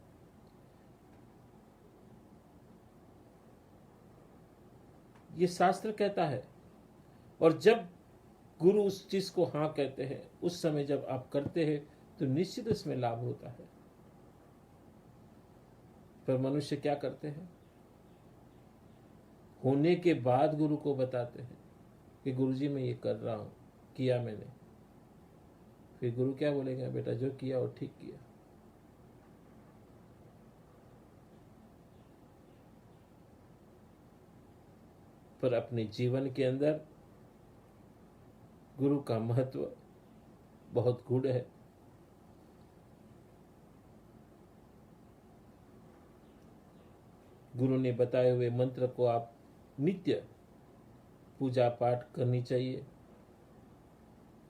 ये शास्त्र कहता है। और जब गुरु उस चीज को हाँ कहते हैं, उस समय जब आप करते हैं तो निश्चित इसमें लाभ होता है। पर मनुष्य क्या करते हैं? होने के बाद गुरु को बताते हैं कि गुरुजी मैं ये कर रहा हूं, किया मैंने। फिर गुरु क्या बोलेगा? बेटा जो किया वो ठीक किया। पर अपने जीवन के अंदर गुरु का महत्व बहुत गूढ़ है। गुरु ने बताए हुए मंत्र को आप नित्य पूजा पाठ करनी चाहिए।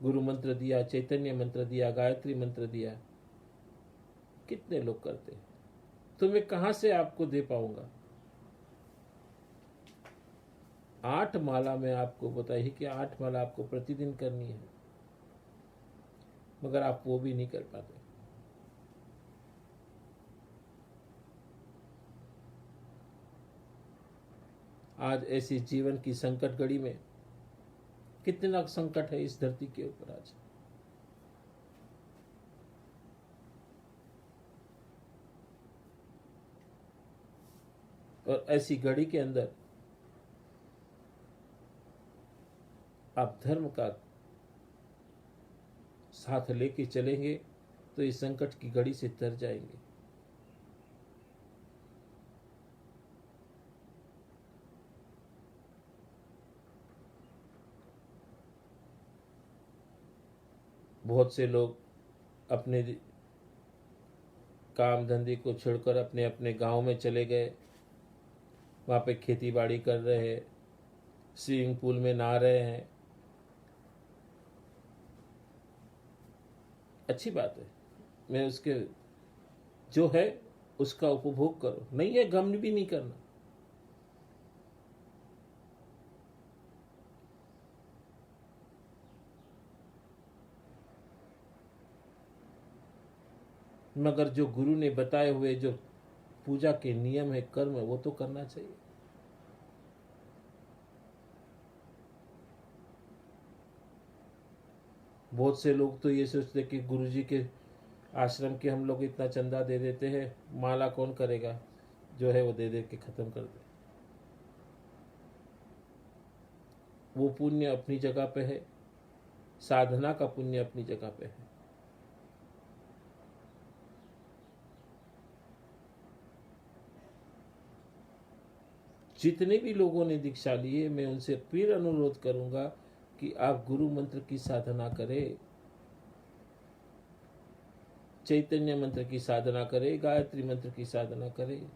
गुरु मंत्र दिया, चैतन्य मंत्र दिया, गायत्री मंत्र दिया, कितने लोग करते हैं? तो मैं कहां से आपको दे पाऊंगा? 8 माला में आपको बताइए कि 8 माला आपको प्रतिदिन करनी है। मगर आप वो भी नहीं कर पाते। आज ऐसी जीवन की संकट घड़ी में कितना संकट है इस धरती के ऊपर आज। और ऐसी घड़ी के अंदर आप धर्म का साथ लेके चलेंगे तो इस संकट की घड़ी से तर जाएंगे। बहुत से लोग अपने काम धंधे को छोड़कर अपने अपने गांव में चले गए, वहाँ पे खेती बाड़ी कर रहे हैं, स्विमिंग पूल में नहा रहे हैं। अच्छी बात है, मैं उसके जो है उसका उपभोग करो, नहीं है गम भी नहीं करना। मगर जो गुरु ने बताए हुए जो पूजा के नियम है, कर्म है, वो तो करना चाहिए। बहुत से लोग तो ये सोचते कि गुरुजी के आश्रम के हम लोग इतना चंदा दे देते हैं, माला कौन करेगा, जो है वो दे दे के खत्म कर दे। वो पुण्य अपनी जगह पे है, साधना का पुण्य अपनी जगह पे है। जितने भी लोगों ने दीक्षा ली है, मैं उनसे फिर अनुरोध करूंगा कि आप गुरु मंत्र की साधना करें, चैतन्य मंत्र की साधना करें, गायत्री मंत्र की साधना करें।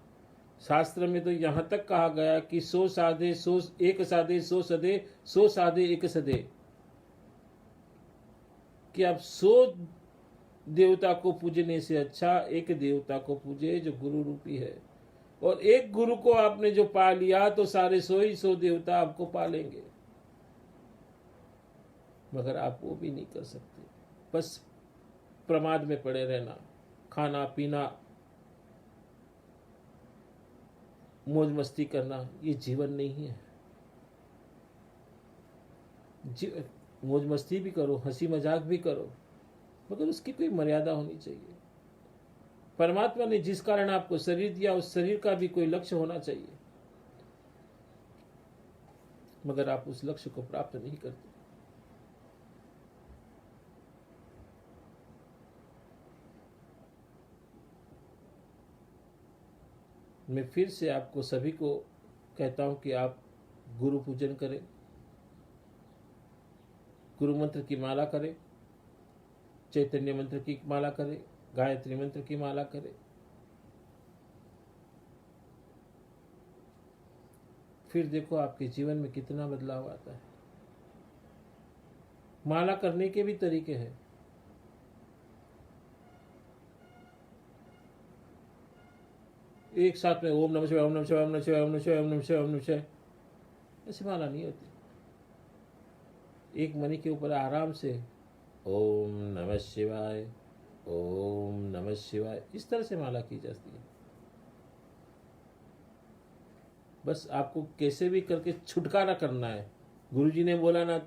शास्त्र में तो यहां तक कहा गया कि 100 साधे 100 एक साधे 100 सदे 100 साधे एक सदे, कि आप 100 देवता को पूजने से अच्छा एक देवता को पूजे जो गुरु रूपी है। और एक गुरु को आपने जो पा लिया तो सारे 100 देवता आपको पालेंगे। मगर आप वो भी नहीं कर सकते, बस प्रमाद में पड़े रहना, खाना पीना, मौज मस्ती करना, ये जीवन नहीं है। मौज मस्ती भी करो, हंसी मजाक भी करो, मगर उसकी कोई मर्यादा होनी चाहिए। परमात्मा ने जिस कारण आपको शरीर दिया, उस शरीर का भी कोई लक्ष्य होना चाहिए, मगर आप उस लक्ष्य को प्राप्त नहीं करते। मैं फिर से आपको सभी को कहता हूं कि आप गुरु पूजन करें, गुरु मंत्र की माला करें, चैतन्य मंत्र की माला करें, गायत्री मंत्र की माला करें। फिर देखो आपके जीवन में कितना बदलाव आता है। माला करने के भी तरीके हैं। एक साथ में ओम नमः शिवाय, ओम नमः शिवाय, ओम नमः शिवाय, ओम नमः शिवाय, ओम नमः शिवाय, ओम नमः शिवाय, ऐसी माला नहीं होती। एक मणि के ऊपर आराम से ओम नमः शिवाय, ओम नमः शिवाय, इस तरह से माला की जाती है। बस आपको कैसे भी करके छुटकारा करना है। गुरुजी ने बोला ना,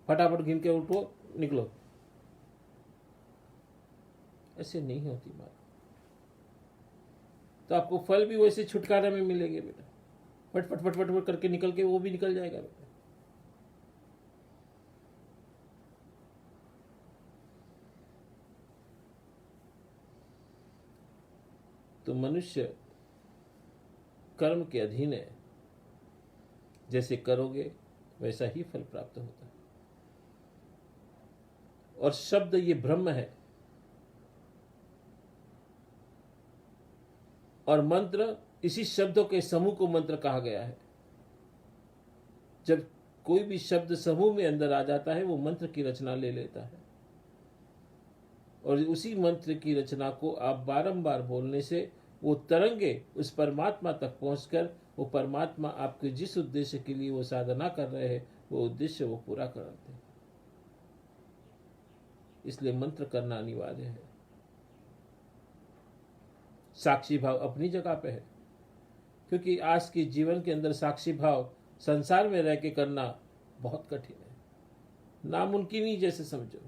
फटाफट गिन के उठो निकलो, ऐसे नहीं होती बात। तो आपको फल भी वैसे छुटकारा में मिलेंगे बेटा। फट फट फट फट करके निकल के वो भी निकल जाएगा बेटा। तो मनुष्य कर्म के अधीन है, जैसे करोगे वैसा ही फल प्राप्त होता है। और शब्द ये ब्रह्म है, और मंत्र इसी शब्दों के समूह को मंत्र कहा गया है। जब कोई भी शब्द समूह में अंदर आ जाता है, वो मंत्र की रचना ले लेता है। और उसी मंत्र की रचना को आप बारंबार बोलने से वो तरंगे उस परमात्मा तक पहुंचकर वो परमात्मा आपके जिस उद्देश्य के लिए वो साधना कर रहे हैं, वो उद्देश्य वो पूरा कराते हैं। इसलिए मंत्र करना अनिवार्य है। साक्षी भाव अपनी जगह पे है, क्योंकि आज के जीवन के अंदर साक्षी भाव संसार में रह के करना बहुत कठिन है, नामुमकिन ही जैसे समझो।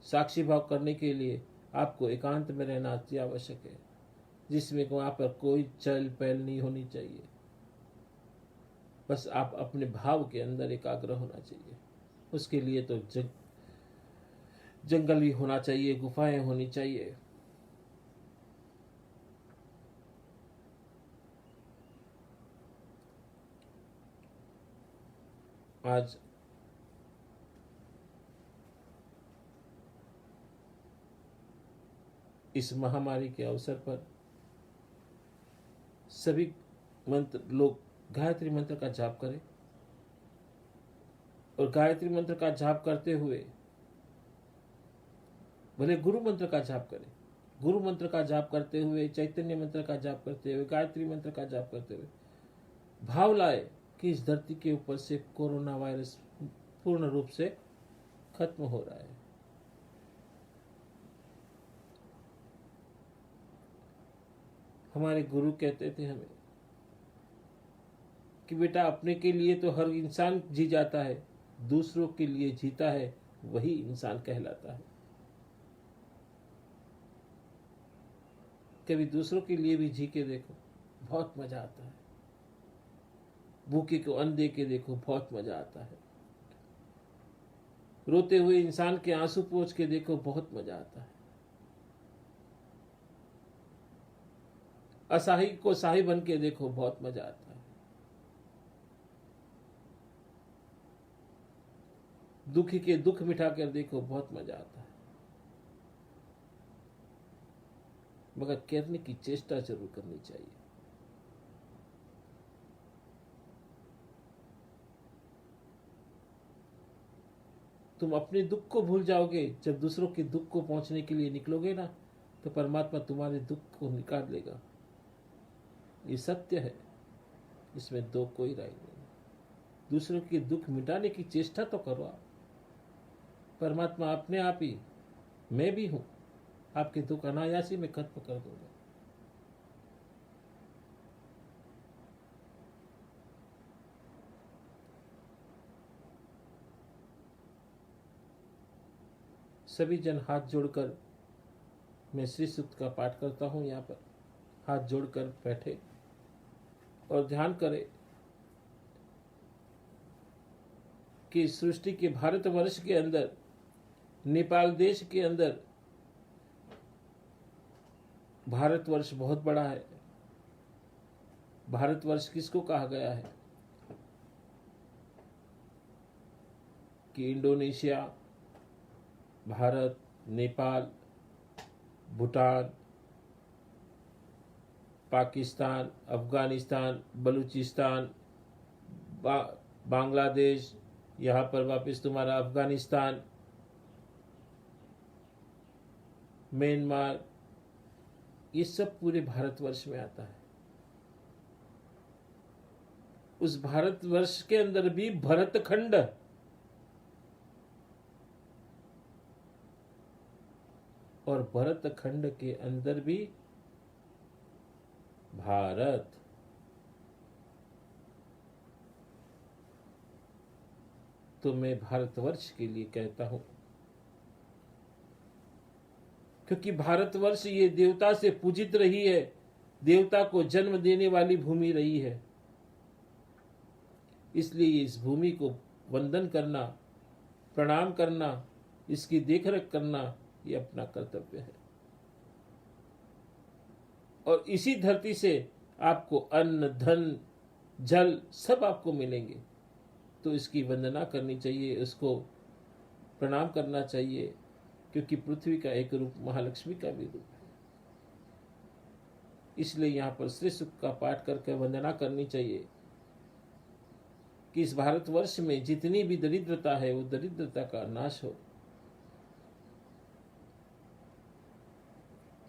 साक्षी भाव करने के लिए आपको एकांत में रहना अति आवश्यक है, जिसमें वहां पर कोई चल पहल नहीं होनी चाहिए। बस आप अपने भाव के अंदर एकाग्र होना चाहिए। उसके लिए तो जंगल भी होना चाहिए, गुफाएं होनी चाहिए। आज इस महामारी के अवसर पर सभी मंत्र लोग गायत्री मंत्र का जाप करें, और गायत्री मंत्र का जाप करते हुए भले गुरु मंत्र का जाप करें, गुरु मंत्र का जाप करते हुए, चैतन्य मंत्र का जाप करते हुए, गायत्री मंत्र का जाप करते हुए भाव लाए कि इस धरती के ऊपर से कोरोना वायरस पूर्ण रूप से खत्म हो रहा है। हमारे गुरु कहते थे हमें कि बेटा, अपने के लिए तो हर इंसान जी जाता है, दूसरों के लिए जीता है वही इंसान कहलाता है। कभी दूसरों के लिए भी जी के देखो, बहुत मजा आता है। भूखे को अन्न दे के देखो, बहुत मजा आता है। रोते हुए इंसान के आंसू पोंछ के देखो, बहुत मजा आता है। असाही को साही बन के देखो, बहुत मजा आता है। दुखी के दुख मिटा कर देखो, बहुत मजा आता है। मगर करने की चेष्टा जरूर करनी चाहिए। तुम अपने दुख को भूल जाओगे, जब दूसरों के दुख को पहुंचने के लिए निकलोगे ना, तो परमात्मा तुम्हारे दुख को निकाल लेगा। ये सत्य है, इसमें दो कोई राय नहीं। दूसरों के दुख मिटाने की चेष्टा तो करो आप। परमात्मा अपने आप ही, मैं भी हूं, आपके दुख अनायासी में खत्म कर दूंगा। सभी जन हाथ जोड़कर, मैं श्री सूक्त का पाठ करता हूं। यहां पर हाथ जोड़कर बैठे और ध्यान करें कि सृष्टि के भारतवर्ष के अंदर, नेपाल देश के अंदर, भारतवर्ष बहुत बड़ा है। भारतवर्ष किसको कहा गया है? कि इंडोनेशिया, भारत, नेपाल, भूटान, पाकिस्तान, अफगानिस्तान, बलूचिस्तान, बांग्लादेश, यहाँ पर वापस तुम्हारा अफगानिस्तान, म्यांमार, ये सब पूरे भारतवर्ष में आता है। उस भारतवर्ष के अंदर भी भरतखंड, और भरतखंड के अंदर भी भारत। तो मैं भारतवर्ष के लिए कहता हूं, क्योंकि भारतवर्ष ये देवता से पूजित रही है, देवता को जन्म देने वाली भूमि रही है। इसलिए इस भूमि को वंदन करना, प्रणाम करना, इसकी देखरेख करना, ये अपना कर्तव्य है। और इसी धरती से आपको अन्न, धन, जल सब आपको मिलेंगे। तो इसकी वंदना करनी चाहिए, उसको प्रणाम करना चाहिए, क्योंकि पृथ्वी का एक रूप महालक्ष्मी का भी रूप है। इसलिए यहाँ पर श्री सूक्त का पाठ करके वंदना करनी चाहिए कि इस भारतवर्ष में जितनी भी दरिद्रता है, वो दरिद्रता का नाश हो।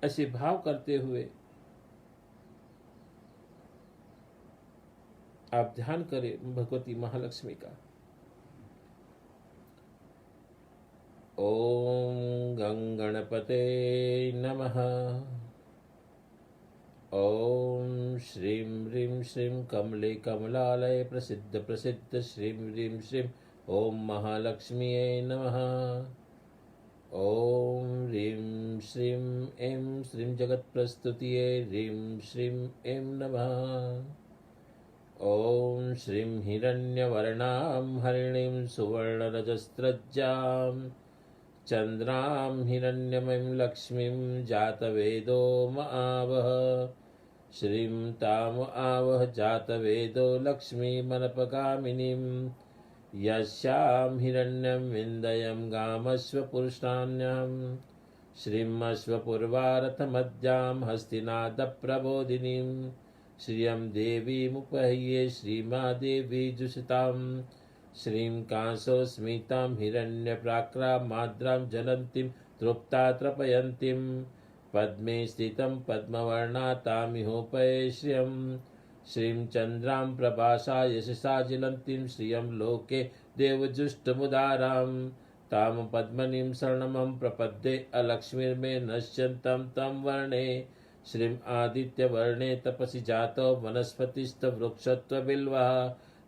ऐसे भाव करते हुए आप ध्यान करें भगवती महालक्ष्मी का, ओम गं गणपते नमः। ओम श्रीं ह्रीं श्रीं कमले कमलालय प्रसिद्ध प्रसिद्ध श्रीं ह्रीं श्रीं ओम महालक्ष्मीये नमः। ओम ह्रीं श्रीं ऐं श्रीं जगत्प्रस्तुतिये ह्रीं श्रीं ऐं नमः। ओम श्रीं हिरण्यवर्णां हरिणीं सुवर्णरजस्रज्जां चन्द्रां हिरण्यमयीं लक्ष्मीं जातवेदो महावः। श्रीं ताम आवह जातवेदो लक्ष्मीमनपगामिनीं यस्यां हिरण्यं विन्दयं गामश्वपुरुषाण्यां श्रीमश्वपूर्वारथमद्यां हस्तिनादप्रबोधिनीं श्रियं देवीमुपह्ये श्रीमादेवी जुषतां श्रीं कांसोस्मितां हिरण्यप्राक्रां माद्रां ज्वलन्तीं तृप्ता तृपयन्तीं पद्मे स्थितं पद्मवर्णातामिहोपये श्रियं श्रीं चन्द्रां प्रभासा यशसा ज्वलन्तीं श्रियं लोके देवजुष्टमुदारां तां पद्मनीं शरणमहं प्रपद्ये अलक्ष्मीर्मे नश्यन्तं तं वर्णे श्रीं आदित्यवर्णे तपसि जातो वनस्पतिस्थवृक्षत्वबिल्वः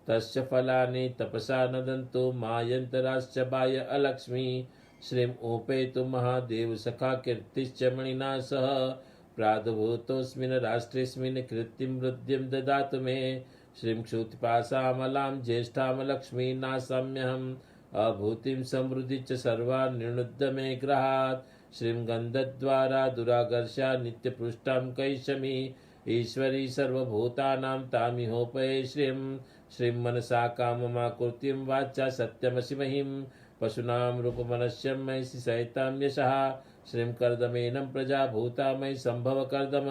तस्य फलानि तपसा नदन्तु मायन्तराश्च बाह्य अलक्ष्मी श्रीं उपेतु महादेव सखा कीर्तिश्च मणिना सह प्रादुर्भूतोऽस्मिन् राष्ट्रेऽस्मिन् कृत्तिं वृद्धिं ददातु मे श्रीं क्षुत्पिपासामलां ज्येष्ठां लक्ष्मीनाशाम्यहम् अभूतिं समृद्धि च सर्वान् निर्णुद्य मे गृहात् श्रीं गन्धद्वारा दुरागर्षा नित्यपृष्ठां कैशमी ईश्वरी सर्वभूतानां तामिहोपये श्रीं मनसा काममाकृतिं वाचा सत्यमसि महीं पशूनां रूपमनश्यं मयि सहितां यशः श्रीं कर्दमेनं प्रजाभूता मयि सम्भव कर्दम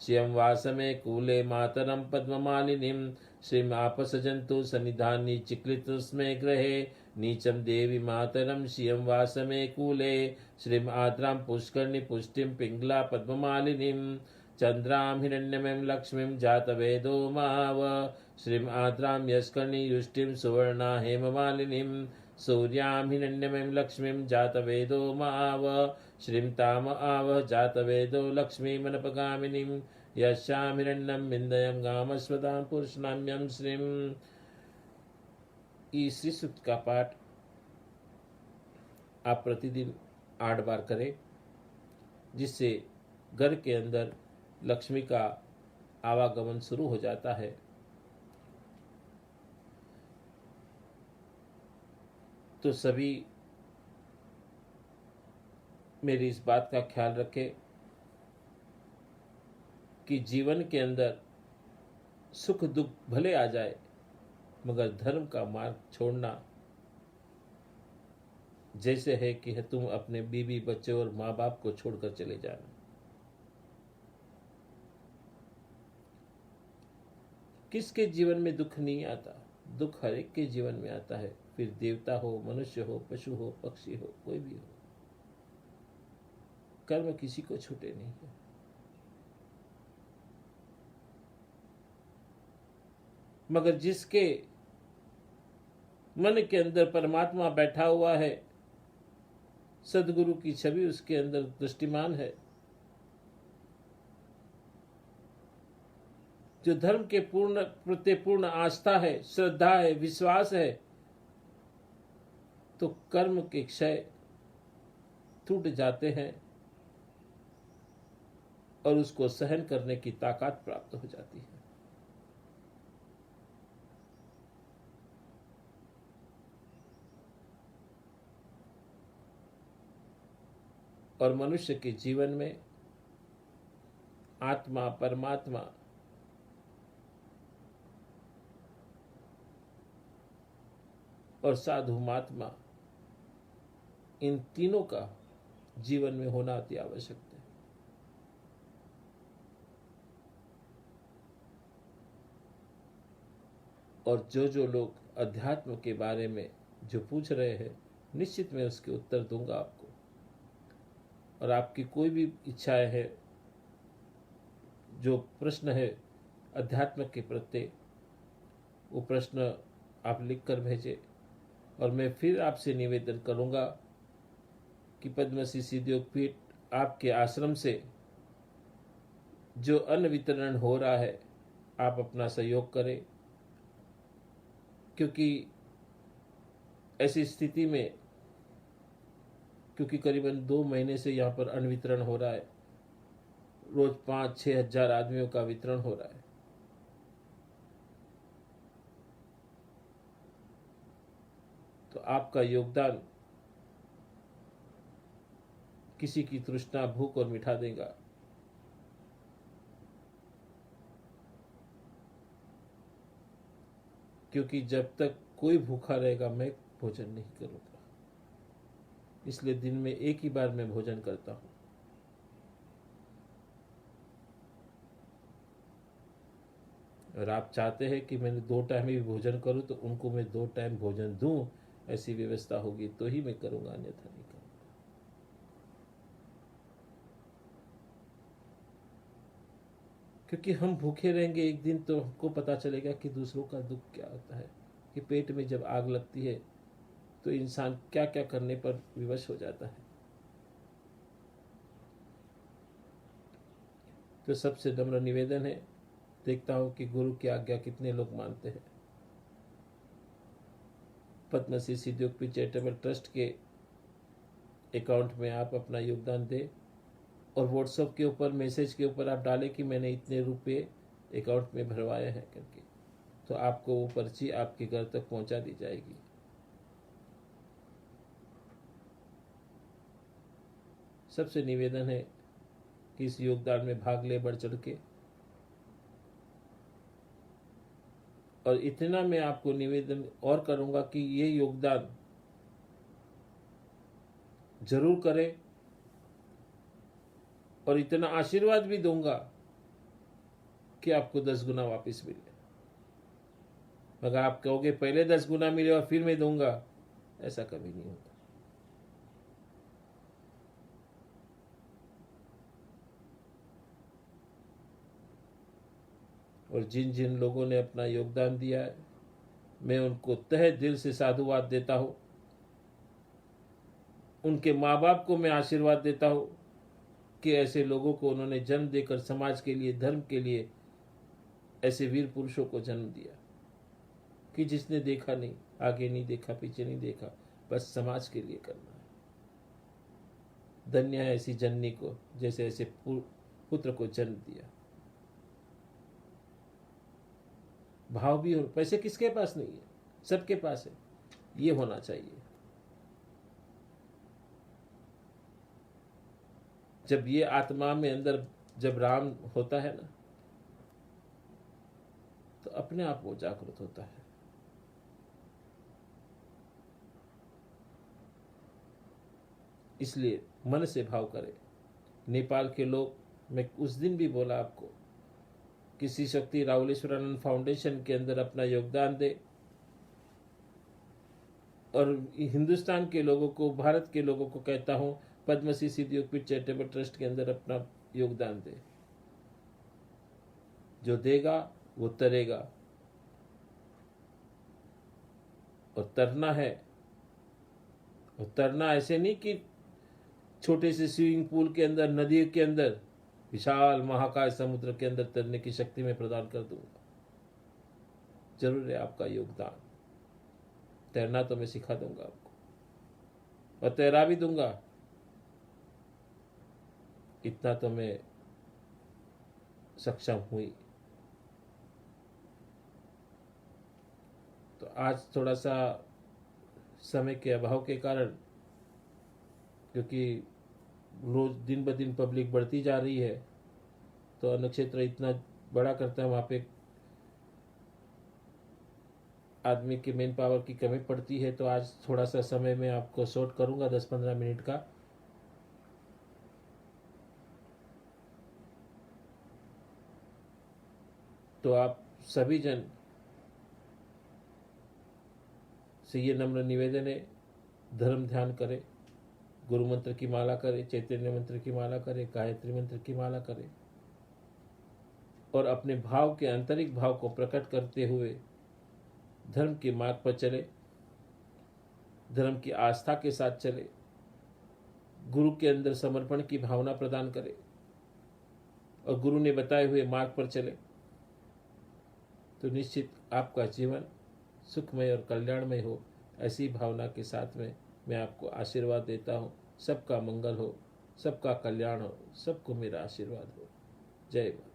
श्रियं वासमे कूले मातरं पद्ममालिनीं श्रीं आपसजन्तु सन्निधानी चिक्लितस्मे गृहे नीचं देवी मातरं श्रियं वासमे कूले श्रीं आद्रां पुष्करणी पुष्टिं पिङ्गला पद्ममालिनीं चन्द्रां हिरण्यमयीं लक्ष्मीं जातवेदो माव श्रीं आद्रां यस्कर्णी युष्टिं सुवर्णा हेममालिनीं सूर्यां हिरण्यमयीं लक्ष्मीं जातवेदो माव श्रीं ताम आव जातवेदो लक्ष्मीमनपगामिनीं यस्यां हिरण्यं विन्दयं गामस्वदां पुरुषनाम्यं श्रीं। इस सूक्त का पाठ आप प्रतिदिन 8 बार करें, जिससे घर के अंदर लक्ष्मी का आवागमन शुरू हो जाता है। तो सभी मेरी इस बात का ख्याल रखें कि जीवन के अंदर सुख दुख भले आ जाए, मगर धर्म का मार्ग छोड़ना जैसे है कि तुम अपने बीवी बच्चे और माँ बाप को छोड़कर चले जाना। किसके जीवन में दुख नहीं आता? दुख हर एक के जीवन में आता है, फिर देवता हो, मनुष्य हो, पशु हो, पक्षी हो, कोई भी हो। कर्म किसी को छूटे नहीं है। मगर जिसके मन के अंदर परमात्मा बैठा हुआ है, सदगुरु की छवि उसके अंदर दृष्टिमान है, जो धर्म के प्रति पूर्ण आस्था है, श्रद्धा है, विश्वास है, तो कर्म के क्षय टूट जाते हैं और उसको सहन करने की ताकत प्राप्त हो जाती है। और मनुष्य के जीवन में आत्मा, परमात्मा और साधु महात्मा, इन तीनों का जीवन में होना अति आवश्यक है। और जो लोग अध्यात्म के बारे में जो पूछ रहे हैं, निश्चित मैं उसके उत्तर दूंगा आपको। और आपकी कोई भी इच्छाएं है, जो प्रश्न है अध्यात्म के प्रति, वो प्रश्न आप लिख कर भेजें। और मैं फिर आपसे निवेदन करूंगा कि पद्मश्री सिद्ध योग पीठ आपके आश्रम से जो अन्न वितरण हो रहा है आप अपना सहयोग करें, क्योंकि ऐसी स्थिति में, क्योंकि करीबन 2 महीने से यहाँ पर अन्न वितरण हो रहा है, रोज 5-6 हजार आदमियों का वितरण हो रहा है। तो आपका योगदान किसी की तृष्णा, भूख और मिटा देगा। क्योंकि जब तक कोई भूखा रहेगा मैं भोजन नहीं करूंगा, इसलिए दिन में एक ही बार मैं भोजन करता हूं। और आप चाहते हैं कि मैंने 2 टाइम भी भोजन करूं तो उनको मैं 2 टाइम भोजन दूं, ऐसी व्यवस्था होगी तो ही मैं करूंगा, अन्यथा नहीं करूंगा। क्योंकि हम भूखे रहेंगे एक दिन तो हमको पता चलेगा कि दूसरों का दुख क्या होता है, कि पेट में जब आग लगती है तो इंसान क्या क्या करने पर विवश हो जाता है। तो सबसे नम्र निवेदन है, देखता हूं कि गुरु की आज्ञा कितने लोग मानते हैं। पद्मश्री सिद्ध योग पीठ चैरिटेबल ट्रस्ट के अकाउंट में आप अपना योगदान दें और व्हाट्सएप के ऊपर मैसेज के ऊपर आप डालें कि मैंने इतने रुपए अकाउंट में भरवाए हैं करके, तो आपको वो पर्ची आपके घर तक पहुंचा दी जाएगी। सबसे निवेदन है कि इस योगदान में भाग ले बढ़ चढ़ के। और इतना मैं आपको निवेदन और करूंगा कि ये योगदान जरूर करें और इतना आशीर्वाद भी दूंगा कि आपको 10 गुना वापस मिले। मगर आप कहोगे पहले 10 गुना मिले और फिर मैं दूंगा, ऐसा कभी नहीं होता। और जिन जिन लोगों ने अपना योगदान दिया है मैं उनको तहे दिल से साधुवाद देता हूं। उनके माँ बाप को मैं आशीर्वाद देता हूं कि ऐसे लोगों को उन्होंने जन्म देकर समाज के लिए, धर्म के लिए ऐसे वीर पुरुषों को जन्म दिया कि जिसने देखा नहीं, आगे नहीं देखा, पीछे नहीं देखा, बस समाज के लिए करना है। धन्य है ऐसी जननी को जैसे ऐसे पुत्र को जन्म दिया। भाव भी हो, पैसे किसके पास नहीं है, सबके पास है, ये होना चाहिए। जब ये आत्मा में अंदर जब राम होता है ना, तो अपने आप वो जागृत होता है। इसलिए मन से भाव करें। नेपाल के लोग, मैं उस दिन भी बोला आपको, किसी शक्ति राहुलेश्वरानंद फाउंडेशन के अंदर अपना योगदान दे और हिंदुस्तान के लोगों को, भारत के लोगों को कहता हूं पद्मश्री सिद्ध योग पीठ चैरिटेबल ट्रस्ट के अंदर अपना योगदान दे। जो देगा वो तरेगा, और तरना है। और तरना ऐसे नहीं कि छोटे से स्विमिंग पूल के अंदर, नदी के अंदर, विशाल महाकाय समुद्र के अंदर तैरने की शक्ति मैं प्रदान कर दूंगा। जरूर है आपका योगदान। तैरना तो मैं सिखा दूंगा आपको और तैरा भी दूंगा, इतना तो मैं सक्षम हुई। तो आज थोड़ा सा समय के अभाव के कारण, क्योंकि रोज दिन ब दिन पब्लिक बढ़ती जा रही है, तो अन्न क्षेत्र इतना बड़ा करता है, वहाँ पे आदमी की मेन पावर की कमी पड़ती है। तो आज थोड़ा सा समय मैं आपको शॉर्ट करूंगा, 10-15 मिनट का। तो आप सभी जन से ये नम्र निवेदन है, धर्म ध्यान करें, गुरु मंत्र की माला करें, चैतन्य मंत्र की माला करें, गायत्री मंत्र की माला करें और अपने भाव के आंतरिक भाव को प्रकट करते हुए धर्म के मार्ग पर चले, धर्म की आस्था के साथ चले गुरु के अंदर समर्पण की भावना प्रदान करें और गुरु ने बताए हुए मार्ग पर चले तो निश्चित आपका जीवन सुखमय और कल्याणमय हो। ऐसी भावना के साथ में मैं आपको आशीर्वाद देता हूँ। सबका मंगल हो, सबका कल्याण हो, सबको मेरा आशीर्वाद हो। जय मां।